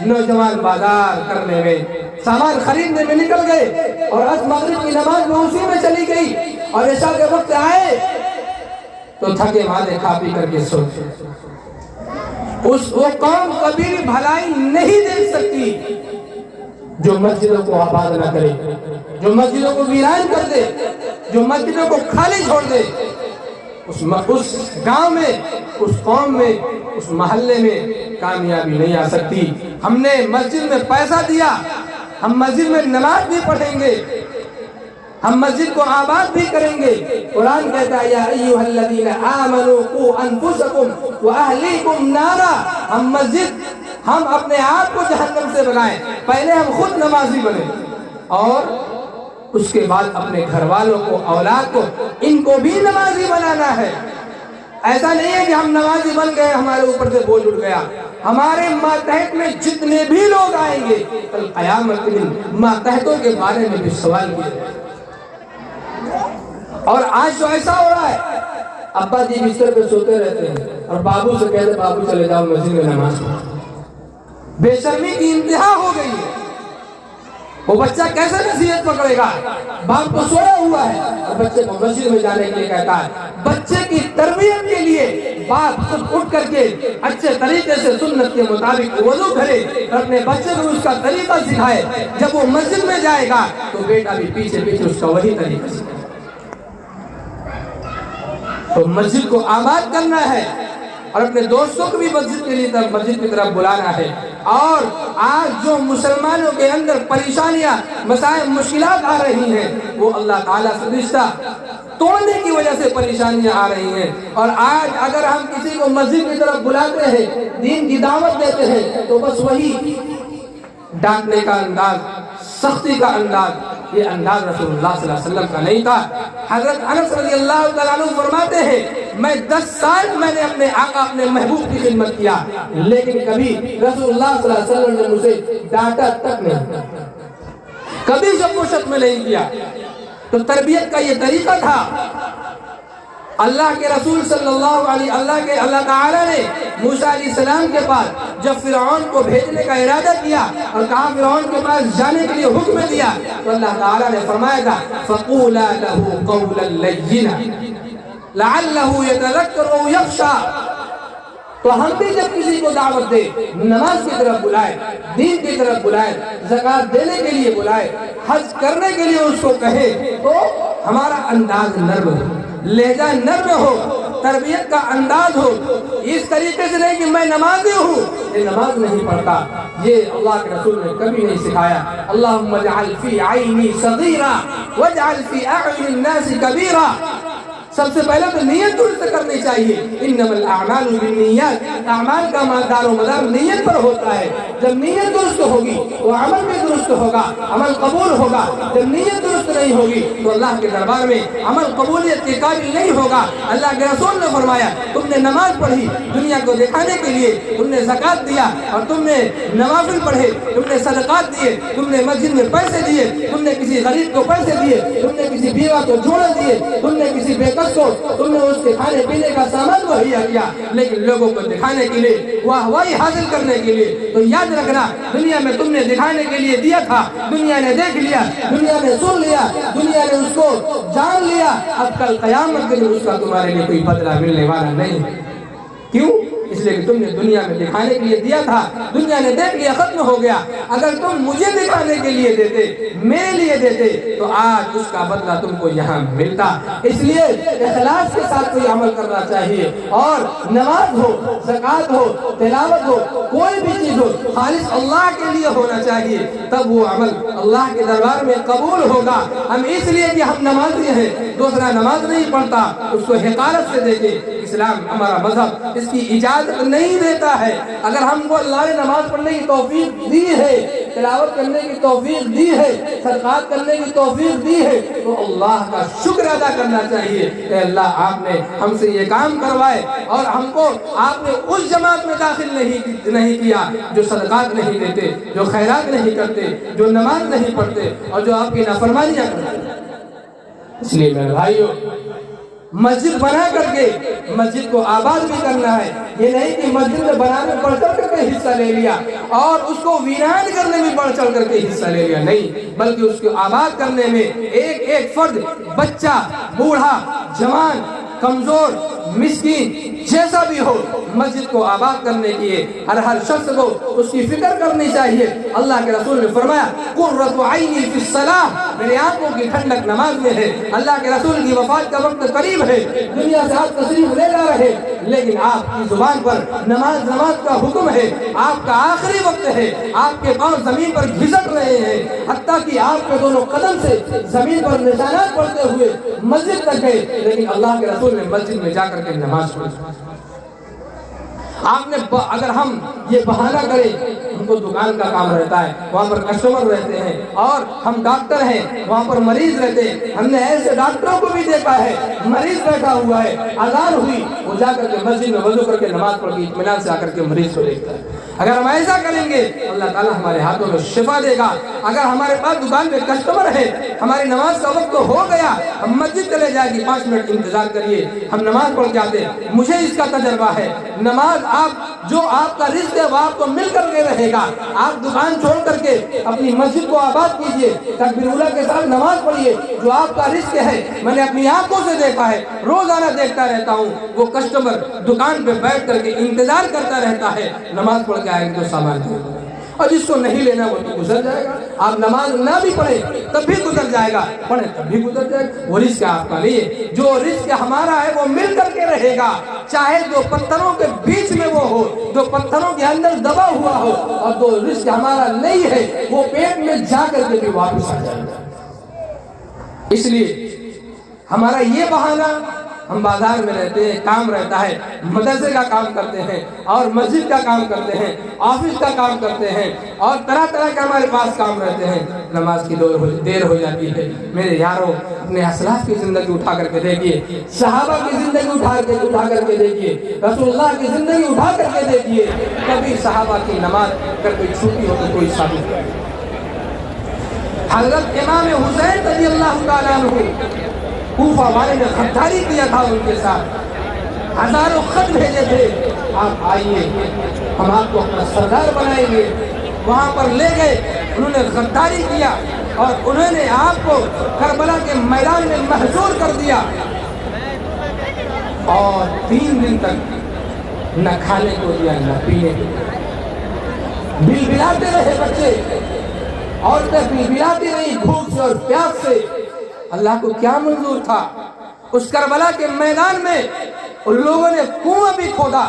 نوجوان بازار کرنے میں، سامان خریدنے میں نکل گئے، اور مغرب کی نماز میں اسی میں چلی گئی، اور عشاء کے وقت آئے تو تھکے ماندے کھا پی کر کے سو گئے۔ وہ قوم کبھی بھی بھلائی نہیں دیکھ سکتی جو مسجدوں کو آباد نہ کرے، جو مسجدوں کو ویران کر دے، جو مسجدوں کو خالی چھوڑ دے۔ اس گاؤں میں، اس قوم میں، اس محلے میں کامیابی نہیں آ سکتی۔ ہم نے مسجد میں پیسہ دیا، ہم مسجد میں نماز بھی پڑھیں گے، ہم مسجد کو آباد بھی کریں گے۔ قرآن کہتا ہے یا ایھا الذین آمنوا قوا انفسکم واہلیکم نارا، ہم اپنے آپ کو جہنم سے بنائیں، پہلے ہم خود نمازی بنیں، اور اس کے بعد اپنے گھر والوں کو، اولاد کو، ان کو بھی نمازی بنانا ہے۔ ایسا نہیں ہے کہ ہم نمازی بن گئے ہمارے اوپر سے بوجھ اٹھ گیا۔ ہمارے ماتحت میں جتنے بھی لوگ آئیں گے کل قیامت کے دن ماتحتوں کے بارے میں بھی سوال کیا جائے گا۔ اور آج تو ایسا ہو رہا ہے، ابا جی بستر پہ سوتے رہتے ہیں اور بابو سے کہتے بابو چلے جاؤ مسجد میں نماز پڑھو۔ بے شرمی کی انتہا ہو گئی ہے۔ وہ بچہ کیسے نصیحت پکڑے گا؟ باپ کو سویا ہوا ہے اور بچے کو مسجد میں جانے کے لیے کہتا ہے۔ بچے کی تربیت کے لیے باپ خود اٹھ کر کے اچھے طریقے سے سنت کے مطابق وضو کرے اور اپنے بچے کو اس کا طریقہ سکھائے۔ جب وہ مسجد میں جائے گا تو بیٹا بھی پیچھے پیچھے اس کا وہی طریقہ سکھائے۔ تو مسجد کو آباد کرنا ہے اور اپنے دوستوں کو بھی مسجد کی طرف بلانا ہے۔ اور آج جو مسلمانوں کے اندر پریشانیاں، مسائل، مشکلات آ رہی ہیں، وہ اللہ تعالیٰ سے رشتہ توڑنے کی وجہ سے پریشانیاں آ رہی ہیں۔ اور آج اگر ہم کسی کو مسجد کی طرف بلاتے ہیں، دین کی دعوت دیتے ہیں، تو بس وہی ڈانٹنے کا انداز، سختی کا انداز، یہ انداز رسول اللہ صلی اللہ علیہ وسلم کا نہیں تھا۔ حضرت انس رضی اللہ تعالیٰ عنہ فرماتے ہیں میں 10 سال میں نے اپنے آقا، اپنے محبوب کی خدمت کیا، لیکن کبھی رسول اللہ صلی اللہ علیہ وسلم نے مجھے ڈانٹا تک نہیں، کبھی جب مشت میں نہیں کیا۔ تو تربیت کا یہ طریقہ تھا۔ اللہ کے رسول صلی اللہ علیہ اللہ تعالیٰ نے موسیٰ علیہ السلام کے پاس جب فرعون کو بھیجنے کا ارادہ کیا اور کہا فرعون کے پاس جانے کے لیے حکم دیا، تو اللہ تعالیٰ نے فرمایا تھا فَقُولَا لَهُ قَوْلًا لَيِّنًا لَعَلَّهُ يَتَذَكَّرُ أَوْ يَخْشَىٰ۔ تو ہم بھی جب کسی کو دعوت دے، نماز کی طرف بلائے، دین کی طرف بلائے، زکوٰۃ دینے کے لیے بلائے، حج کرنے کے لیے اس کو کہے، تو ہمارا انداز نرم ہو، لہجہ نرم ہو، تربیت کا انداز ہو۔ اس طریقے سے نہیں کہ میں نمازی ہوں، یہ نماز نہیں پڑھتا، یہ اللہ کے رسول نے کبھی نہیں سکھایا۔ اللہم اجعل فی عینی صغیرا واجعل فی اعین الناس کبیرا۔ سب سے پہلے تو نیت درست کرنی چاہیے۔ انما الاعمال بالنیات، اعمال کا دار و مدار نیت پر ہوتا ہے۔ جب نیت درست ہوگی تو عمل بھی درست ہوگا، عمل قبول ہوگا۔ جب نیت درست نہیں ہوگی تو اللہ کے دربار میں عمل قبولیت کے قابل نہیں ہوگا۔ اللہ کے رسول نے فرمایا تم نے نماز پڑھی دنیا کو دکھانے کے لیے، تم نے زکوٰۃ دیا اور تم نے نوافل پڑھے، تم نے صدقات دیے، تم نے مسجد میں پیسے دیے، تم نے کسی غریب کو پیسے دیے، تم نے کسی بیوہ کو جوڑے دیے، تم نے کسی بے تم نے اس کے کھانے پینے کا سامان مہیا کیا، لیکن لوگوں کو دکھانے کے لیے، واہوائی حاصل کرنے کے لیے۔ تو یاد رکھنا دنیا میں تم نے دکھانے کے لیے دیا تھا، دنیا نے دیکھ لیا، دنیا نے سن لیا، دنیا نے اس کو جان لیا، اب کل قیامت کے دن اس کا تمہارے لیے کوئی بدلہ ملنے والا نہیں۔ کیوں؟ اس لیے کہ تم نے دنیا میں دکھانے کے لیے دیا تھا، دنیا نے دیکھ لیا، ختم ہو گیا۔ اگر تم مجھے دکھانے کے لیے دیتے، میرے لیے دیتے، تو آج اس کا بدلہ تم کو یہاں ملتا۔ اس لیے اخلاص کے ساتھ کوئی عمل کرنا چاہیے، اور نماز ہو، زکوٰۃ ہو، تلاوت ہو، کوئی بھی چیز ہو، خالص اللہ کے لیے ہونا چاہیے، تب وہ عمل اللہ کے دربار میں قبول ہوگا۔ ہم اس لیے کہ ہم نمازی ہیں، دوسرا نماز نہیں پڑھتا، اس کو حقارت سے دیکھیں، اسلام ہمارا مذہب اس کی اجازت نہیں دیتا ہے۔ اگر ہم کو اللہ نے نماز پڑھنے کی توفیق دی ہے، تلاوت کرنے کی توفیق دی ہے، صدقات کرنے کی توفیق دی ہے، تو اللہ کا شکر ادا کرنا چاہیے کہ اللہ آپ نے ہم سے یہ کام کروائے اور ہم کو آپ نے اس جماعت میں داخل نہیں کیا جو صدقات نہیں دیتے، جو خیرات نہیں کرتے، جو نماز نہیں پڑھتے اور جو آپ کی نافرمانیاں کرتے۔ اس لیے میرے بھائیو، مسجد بنا کر کے مسجد کو آباد بھی کرنا ہے۔ یہ نہیں کہ مسجد میں بنانے میں بڑھ چڑھ کر کے حصہ لے لیا اور اس کو ویران کرنے میں بڑھ چڑھ کر کے حصہ لے لیا، نہیں، بلکہ اس کو آباد کرنے میں ایک ایک فرد، بچہ، بوڑھا، جوان، کمزور، مسکین، جیسا بھی ہو، مسجد کو آباد کرنے کے لیے ہر شخص کو اس کی فکر کرنی چاہیے۔ اللہ کے رسول نے فرمایا قرۃ عینی فی الصلاۃ، میری آنکھوں کی ٹھنڈک نماز میں ہے۔ اللہ کے رسول کی وفات کا وقت قریب ہے، دنیا سے آپ تشریف لے جا رہے، لیکن آپ کی زبان پر نماز کا حکم ہے، آپ کا آخری وقت ہے، آپ کے پاؤں زمین پر گھسٹ رہے ہیں، حتیٰ کہ آپ کے دونوں قدم سے زمین پر نشانات پڑتے ہوئے مسجد تک گئے، لیکن اللہ کے رسول نے مسجد میں جا کر کے نماز پڑھی۔ آپ نے اگر ہم یہ بہانہ کریں، ہم کو دکان کا کام رہتا ہے، وہاں پر کسٹمر رہتے ہیں، اور ہم ڈاکٹر ہیں، وہاں پر مریض رہتے ہیں، ہم نے ایسے ڈاکٹروں کو بھی دیکھا ہے، مریض بیٹھا ہوا ہے، اذان ہوئی، وہ جا کر کے مسجد میں وضو کر کے نماز پڑھ کے اطمینان سے آ کر کے مریض کو دیکھتا ہے۔ اگر ہم ایسا کریں گے اللہ تعالیٰ ہمارے ہاتھوں میں شفا دے گا۔ اگر ہمارے پاس دکان پہ کسٹمر ہے، ہماری نماز کا وقت ہو گیا، ہم مسجد چلے جائے گی، 5 منٹ انتظار کریے، ہم نماز پڑھ کے آتے ہیں۔ مجھے اس کا تجربہ ہے، نماز جو آپ کا رزق ہے وہ آپ کو مل کر کے رہے گا۔ آپ دکان چھوڑ کر کے اپنی مسجد کو آباد کیجئے، تکبیر اولیٰ کے ساتھ نماز پڑھیے، جو آپ کا رزق ہے۔ میں نے اپنی آنکھوں سے دیکھا ہے، روزانہ دیکھتا رہتا ہوں، وہ کسٹمر دکان پہ بیٹھ کر کے انتظار کرتا رہتا ہے، نماز پڑھ کے آئے گا تو سامان دے گا، اور جس کو نہیں لینا وہ تو گزر جائے گا۔ آپ نماز نہ بھی پڑھیں تب بھی گزر جائے گا، پڑھیں تب بھی گزر جائے گا۔ وہ رزق آپ کا نہیں ہے، جو رزق ہمارا ہے وہ مل کر کے رہے گا، چاہے دو پتھروں کے بیچ میں وہ ہو، دو پتھروں کے اندر دبا ہوا ہو، اور جو رزق ہمارا نہیں ہے وہ پیٹ میں جا کر کے بھی واپس آ جائے گا۔ اس لیے ہمارا یہ بہانہ، ہم بازار میں رہتے ہیں، کام رہتا ہے، مدرسے کا کام کرتے ہیں اور مسجد کا کام کرتے ہیں، آفس کا کام کرتے ہیں، اور طرح طرح کے ہمارے پاس کام رہتے ہیں، نماز کی دیر ہو جاتی ہے۔ میرے یاروں، اپنے اسلاف کی زندگی اٹھا کر کے دیکھیے، صحابہ کی زندگی اٹھا کر کے دیکھیے، رسول اللہ کی زندگی اٹھا کر کے دیکھیے، کبھی صحابہ کی نماز اگر کوئی چھوٹی ہو تو کوئی ثابت کرے۔ حضرت امام حسین رضی اللہ تعالیٰ عنہ، کوفہ والے نے غداری کیا تھا ان کے ساتھ، ہزاروں خط بھیجے تھے، آپ آئیے، ہم آپ کو اپنا سردار بنائیں گے۔ وہاں پر لے گئے، انہوں نے غداری کیا اور انہوں نے آپ کو کربلا کے میدان میں محصور کر دیا، اور 3 دن تک نہ کھانے کو دیا نہ پینے کو دیا۔ بلبلاتے رہے بچے، عورتیں بلبلاتی رہی بھوک سے اور پیاس سے۔ اللہ کو کیا منظور تھا؟ اس کربلا کے میدان میں ان لوگوں نے کنواں بھی کھودا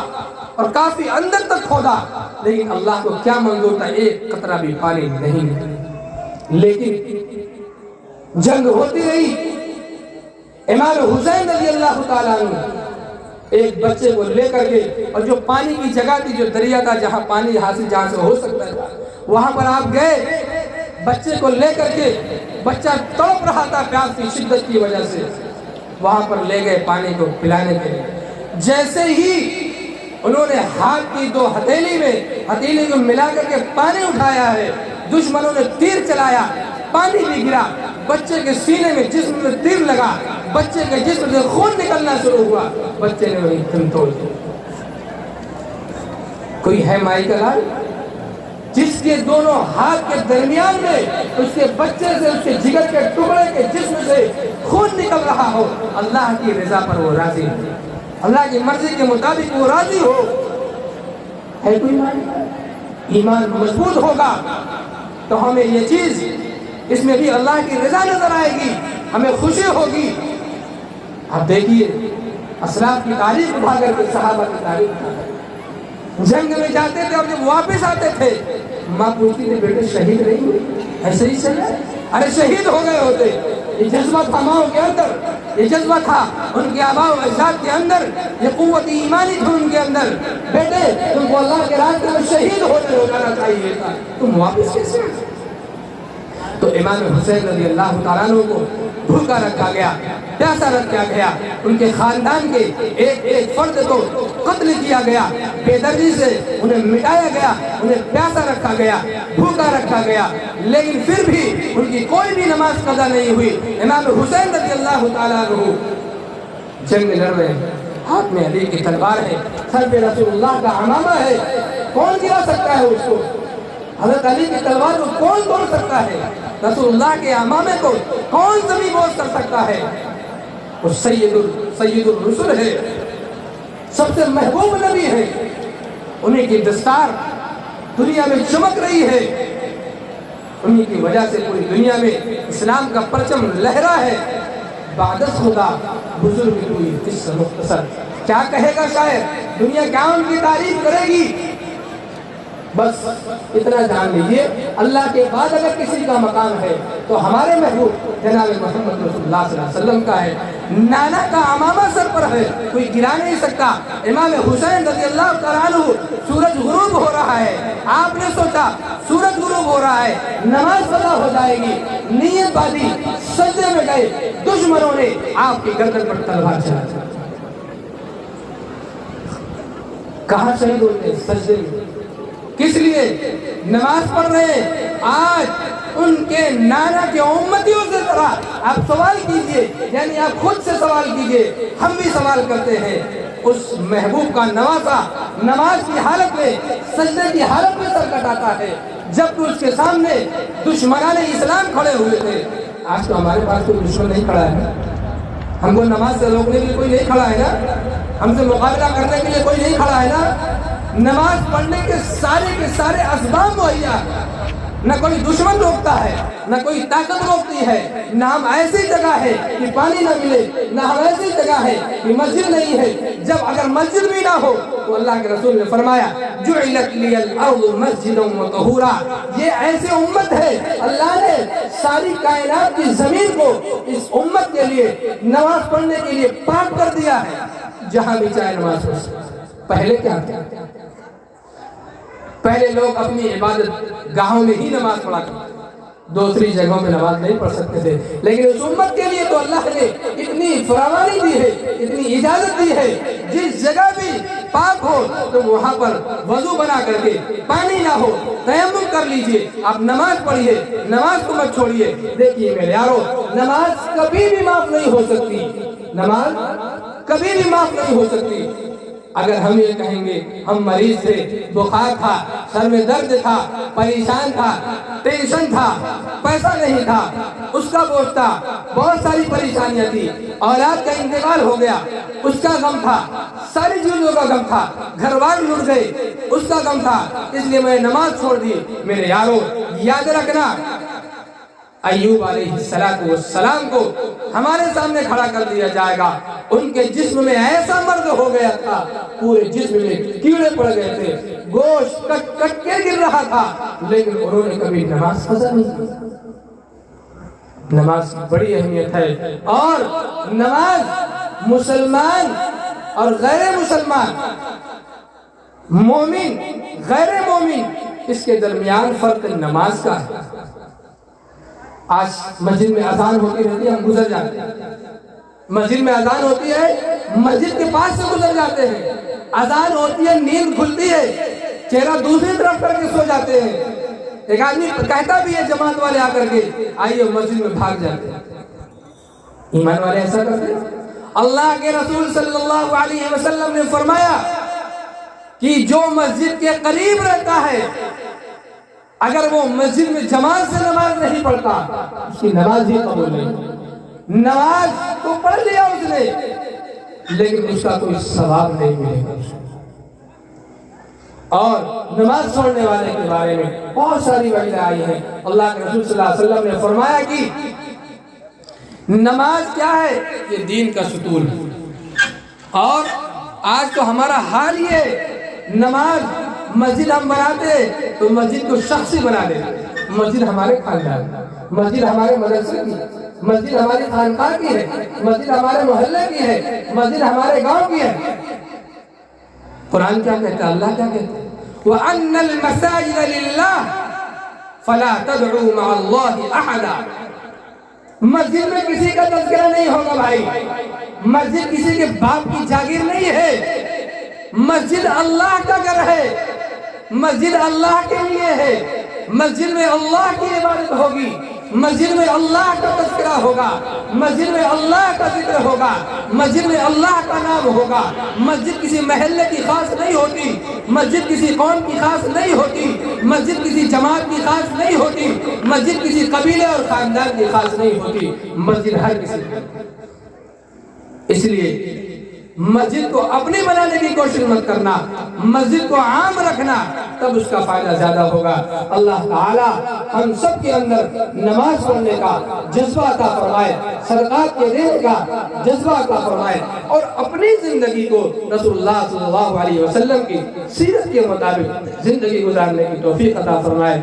اور کافی اندر تک کھودا، لیکن اللہ کو کیا منظور تھا؟ ایک قطرہ بھی پانی نہیں نکلا۔ لیکن جنگ ہوتی رہی، امام حسین رضی اللہ تعالیٰ عنہ ایک بچے کو لے کر گئے، اور جو پانی کی جگہ تھی، جو دریا تھا جہاں پانی حاصل جہاں سے ہو سکتا تھا، وہاں پر آپ گئے، بچے کو لے کر کے، بچہ تڑپ رہا تھا پیاس کی شدت کی وجہ سے، وہاں پر لے گئے پانی کو پلانے کے لیے۔ جیسے ہی انہوں نے ہاتھ کی 2 ہتھیلی کو ملا کر کے پانی اٹھایا ہے، دشمنوں نے تیر چلایا، پانی بھی گرا، بچے کے سینے میں جسم میں تیر لگا، بچے کے جسم سے خون نکلنا شروع ہوا، بچے نے وہی دم توڑ دیا۔ کوئی ہے مائی کا لال جس کے دونوں ہاتھ کے درمیان میں اس کے بچے سے، اس کے جگر کے ٹکڑے کے جسم سے خون نکل رہا ہو، اللہ کی رضا پر وہ راضی ہو، اللہ کی مرضی کے مطابق وہ راضی ہو؟ ہے کوئی ایمان مضبوط ہوگا تو ہمیں یہ چیز، اس میں بھی اللہ کی رضا نظر آئے گی، ہمیں خوشی ہوگی۔ اب دیکھیے اسلاف کی تعریف اٹھا کر کے، صحابہ کی تعریف اٹھا کر کے جنگ میں جاتے تھے، اور جب واپس آتے تھے ماں پوچھتی تھی بیٹے شہید نہیں ہوئی؟ ایسے ہی چلا ارے شہید ہو گئے ہوتے. یہ جذبہ تھا ماؤں کے اندر، یہ جذبہ تھا ان کے آباء و اجداد کے اندر، یہ قوت ایمانی تھی ان کے اندر. بیٹے تم کو اللہ کے راستے میں شہید ہونے ہو جانا چاہیے تھا، تم واپس کیسے آئے؟ تو امام حسین رضی اللہ تعالیٰ عنہ کو بھوکا رکھا گیا، پیاسا رکھا گیا، ان کے خاندان کے ایک ایک فرد کو قتل کیا گیا، بے دردی سے انہیں مٹایا گیا، انہیں پیاسا رکھا گیا، بھوکا رکھا گیا، لیکن پھر بھی ان کی کوئی بھی نماز قضا نہیں ہوئی. امام حسین رضی اللہ تعالیٰ عنہ جنگ میں لڑ رہے ہیں، ہاتھ میں علی کی تلوار ہے، سر پہ رسول اللہ کا عمامہ ہے، کون گرا سکتا ہے اس کو؟ حضرت علی کی تلوار کو کون توڑ سکتا ہے؟ رسول اللہ کے امامے کو کون زمین بوجھ کر سکتا ہے؟ وہ سید الرسل ہے، سب سے محبوب نبی ہے، انہیں کی دستار دنیا میں چمک رہی ہے، انہیں کی وجہ سے پوری دنیا میں اسلام کا پرچم لہرا ہے. بعد از خدا بزرگ کوئی قصہ مختصر، کیا کہے گا شاعر؟ دنیا کیا ان کی تعریف کرے گی؟ بس اتنا جان لیجئے، اللہ کے بعد اگر کسی کا مقام ہے تو ہمارے محبوب جناب محمد رسول اللہ صلی اللہ علیہ وسلم کا ہے. نانا کا عمامہ سر پر ہے، کوئی گرا نہیں سکتا. امام حسین رضی اللہ تعالیٰ عنہ، سورج غروب ہو رہا ہے، آپ نے سوچا سورج غروب ہو رہا ہے، نماز قضا ہو جائے گی، نیت باندھی، سجدے میں گئے، دشمنوں نے آپ کی گردن پر تلوار چلا دی. کہاں شہید ہوتے؟ سجدے میں. کس لیے؟ نماز پڑھ رہے ہیں. آج ان کے نانا کے امتیوں سے ذرا آپ سوال کیجئے، یعنی آپ خود سے سوال کیجئے، ہم بھی سوال کرتے ہیں. اس محبوب کا نواسا نماز کی حالت میں، سجدے کی حالت میں سر کٹاتا ہے، جبکہ اس کے سامنے دشمنان اسلام کھڑے ہوئے تھے. آج تو ہمارے پاس کوئی دشمن نہیں کھڑا ہے، ہم کو نماز سے روکنے کے لیے کوئی نہیں کھڑا ہے نا، ہم سے مقابلہ کرنے کے لیے کوئی نہیں کھڑا ہے نا. نماز پڑھنے کے سارے اسباب مہیا، نہ کوئی دشمن روکتا ہے، نہ کوئی طاقت روکتی ہے، نہ ہم ایسی جگہ ہے کہ پانی نہ ملے، نہ ہم ایسی جگہ ہے کہ مسجد نہیں ہے. جب اگر مسجد بھی نہ ہو تو اللہ کے رسول نے فرمایا جعلت لی الارض مسجدا وطہورا، یہ ایسی امت ہے اللہ نے ساری کائنات کی زمین کو اس امت کے لیے نماز پڑھنے کے لیے پاک کر دیا ہے، جہاں بھی چاہے نماز پڑھ سکتے. پہلے کیا تھا؟ پہلے لوگ اپنی عبادت گاہوں میں ہی نماز پڑھا کرتے، دوسری جگہوں میں نماز نہیں پڑھ سکتے تھے. لیکن اس امت کے لیے تو اللہ نے اتنی فراوانی دی ہے، اتنی اجازت دی ہے، جس جگہ بھی پاک ہو تو وہاں پر وضو بنا کر کے، پانی نہ ہو تیمم کر لیجئے، آپ نماز پڑھیے، نماز کو مت چھوڑیے. دیکھیے میرے یارو، نماز کبھی بھی معاف نہیں ہو سکتی، نماز کبھی بھی معاف نہیں ہو سکتی. اگر ہم یہ کہیں گے ہم مریض تھے، بخار تھا، سر میں درد تھا، پریشان تھا، ٹینشن تھا، پیسہ نہیں تھا، اس کا بوجھ تھا، بہت ساری پریشانیاں تھی، اولاد کا انتقال ہو گیا، اس کا غم تھا، ساری چیزوں کا غم تھا، گھر والے لٹ گئے، اس کا غم تھا، اس لیے میں نماز چھوڑ دی. میرے یارو یاد رکھنا، ایوب علیہ السلام کو ہمارے سامنے کھڑا کر دیا جائے گا. ان کے جسم میں ایسا مرض ہو گیا تھا، پورے جسم میں کیڑے پڑ گئے تھے، گوشت کٹ کٹ کے گر رہا تھا، لیکن انہوں نے کبھی نماز قضا نہیں کی. نماز کی بڑی اہمیت ہے، اور نماز مسلمان اور غیر مسلمان، مومن غیر مومن، اس کے درمیان فرق نماز کا ہے. آج مسجد میں اذان ہوتی رہتی ہے، ہم گزر جاتے ہیں، مسجد میں اذان ہوتی ہے، مسجد کے پاس سے گزر جاتے ہیں، اذان ہوتی ہے، نیند کھلتی ہے، چہرہ دوسری طرف کر کے سو جاتے ہیں. ایک آدمی کہتا بھی ہے جماعت والے آ کر کے آئیے، مسجد میں بھاگ جاتے ہیں. ایمان والے ایسا کرتے ہیں؟ اللہ کے رسول صلی اللہ علیہ وسلم نے فرمایا کہ جو مسجد کے قریب رہتا ہے، اگر وہ مسجد میں جماعت سے نماز نہیں پڑھتا، اس کی نماز ہی قبول نہیں. نماز تو پڑھ لیا اس نے، لیکن اس کا کوئی ثواب نہیں ملے گا. اور نماز چھوڑنے والے کے بارے میں بہت ساری وجہ آئی ہیں. اللہ کے رسول صلی اللہ علیہ وسلم نے فرمایا کہ نماز کیا ہے؟ یہ دین کا ستون ہے. اور آج تو ہمارا حال یہ، نماز مسجد ہم بناتے تو مسجد کو شخصی بنا دیتے، مسجد ہمارے خاندان مسجد ہمارے مدرسے کی ہے، مسجد ہماری خانقاہ کی ہے، مسجد ہمارے محلے کی ہے، مسجد ہمارے گاؤں کی ہے۔ قرآن کیا کہتا ہے، اللہ کیا کہتا ہے؟ وَأَنَّ الْمَسَاجِدَ لِلَّهِ فَلَا تَدْعُوا مَعَ اللَّهِ أَحَدًا۔ مسجد میں کسی کا تذکرہ نہیں ہوگا بھائی، مسجد کسی کے باپ کی جاگیر نہیں ہے، مسجد اللہ کا گھر ہے، مسجد اللہ کے لیے ہے، مسجد میں اللہ کی عبادت ہوگی، مسجد میں اللہ کا تذکرہ ہوگا، مسجد میں اللہ کا ذکر ہوگا، مسجد میں اللہ کا نام ہوگا۔ مسجد کسی محلے کی خاص نہیں ہوتی، مسجد کسی قوم کی خاص نہیں ہوتی، مسجد کسی جماعت کی خاص نہیں ہوتی، مسجد کسی قبیلے اور خاندان کی خاص نہیں ہوتی، مسجد ہر کسی کی۔ اس لیے مسجد کو اپنی بنانے کی کوشش مت کرنا، مسجد کو عام رکھنا، تب اس کا فائدہ زیادہ ہوگا۔ اللہ تعالی ہم سب کے اندر نماز پڑھنے کا جذبہ عطا فرمائے، صدقات کے دینے کا جذبہ عطا فرمائے، اور اپنی زندگی کو رسول اللہ صلی اللہ علیہ وسلم کی سیرت کے مطابق زندگی گزارنے کی توفیق عطا فرمائے۔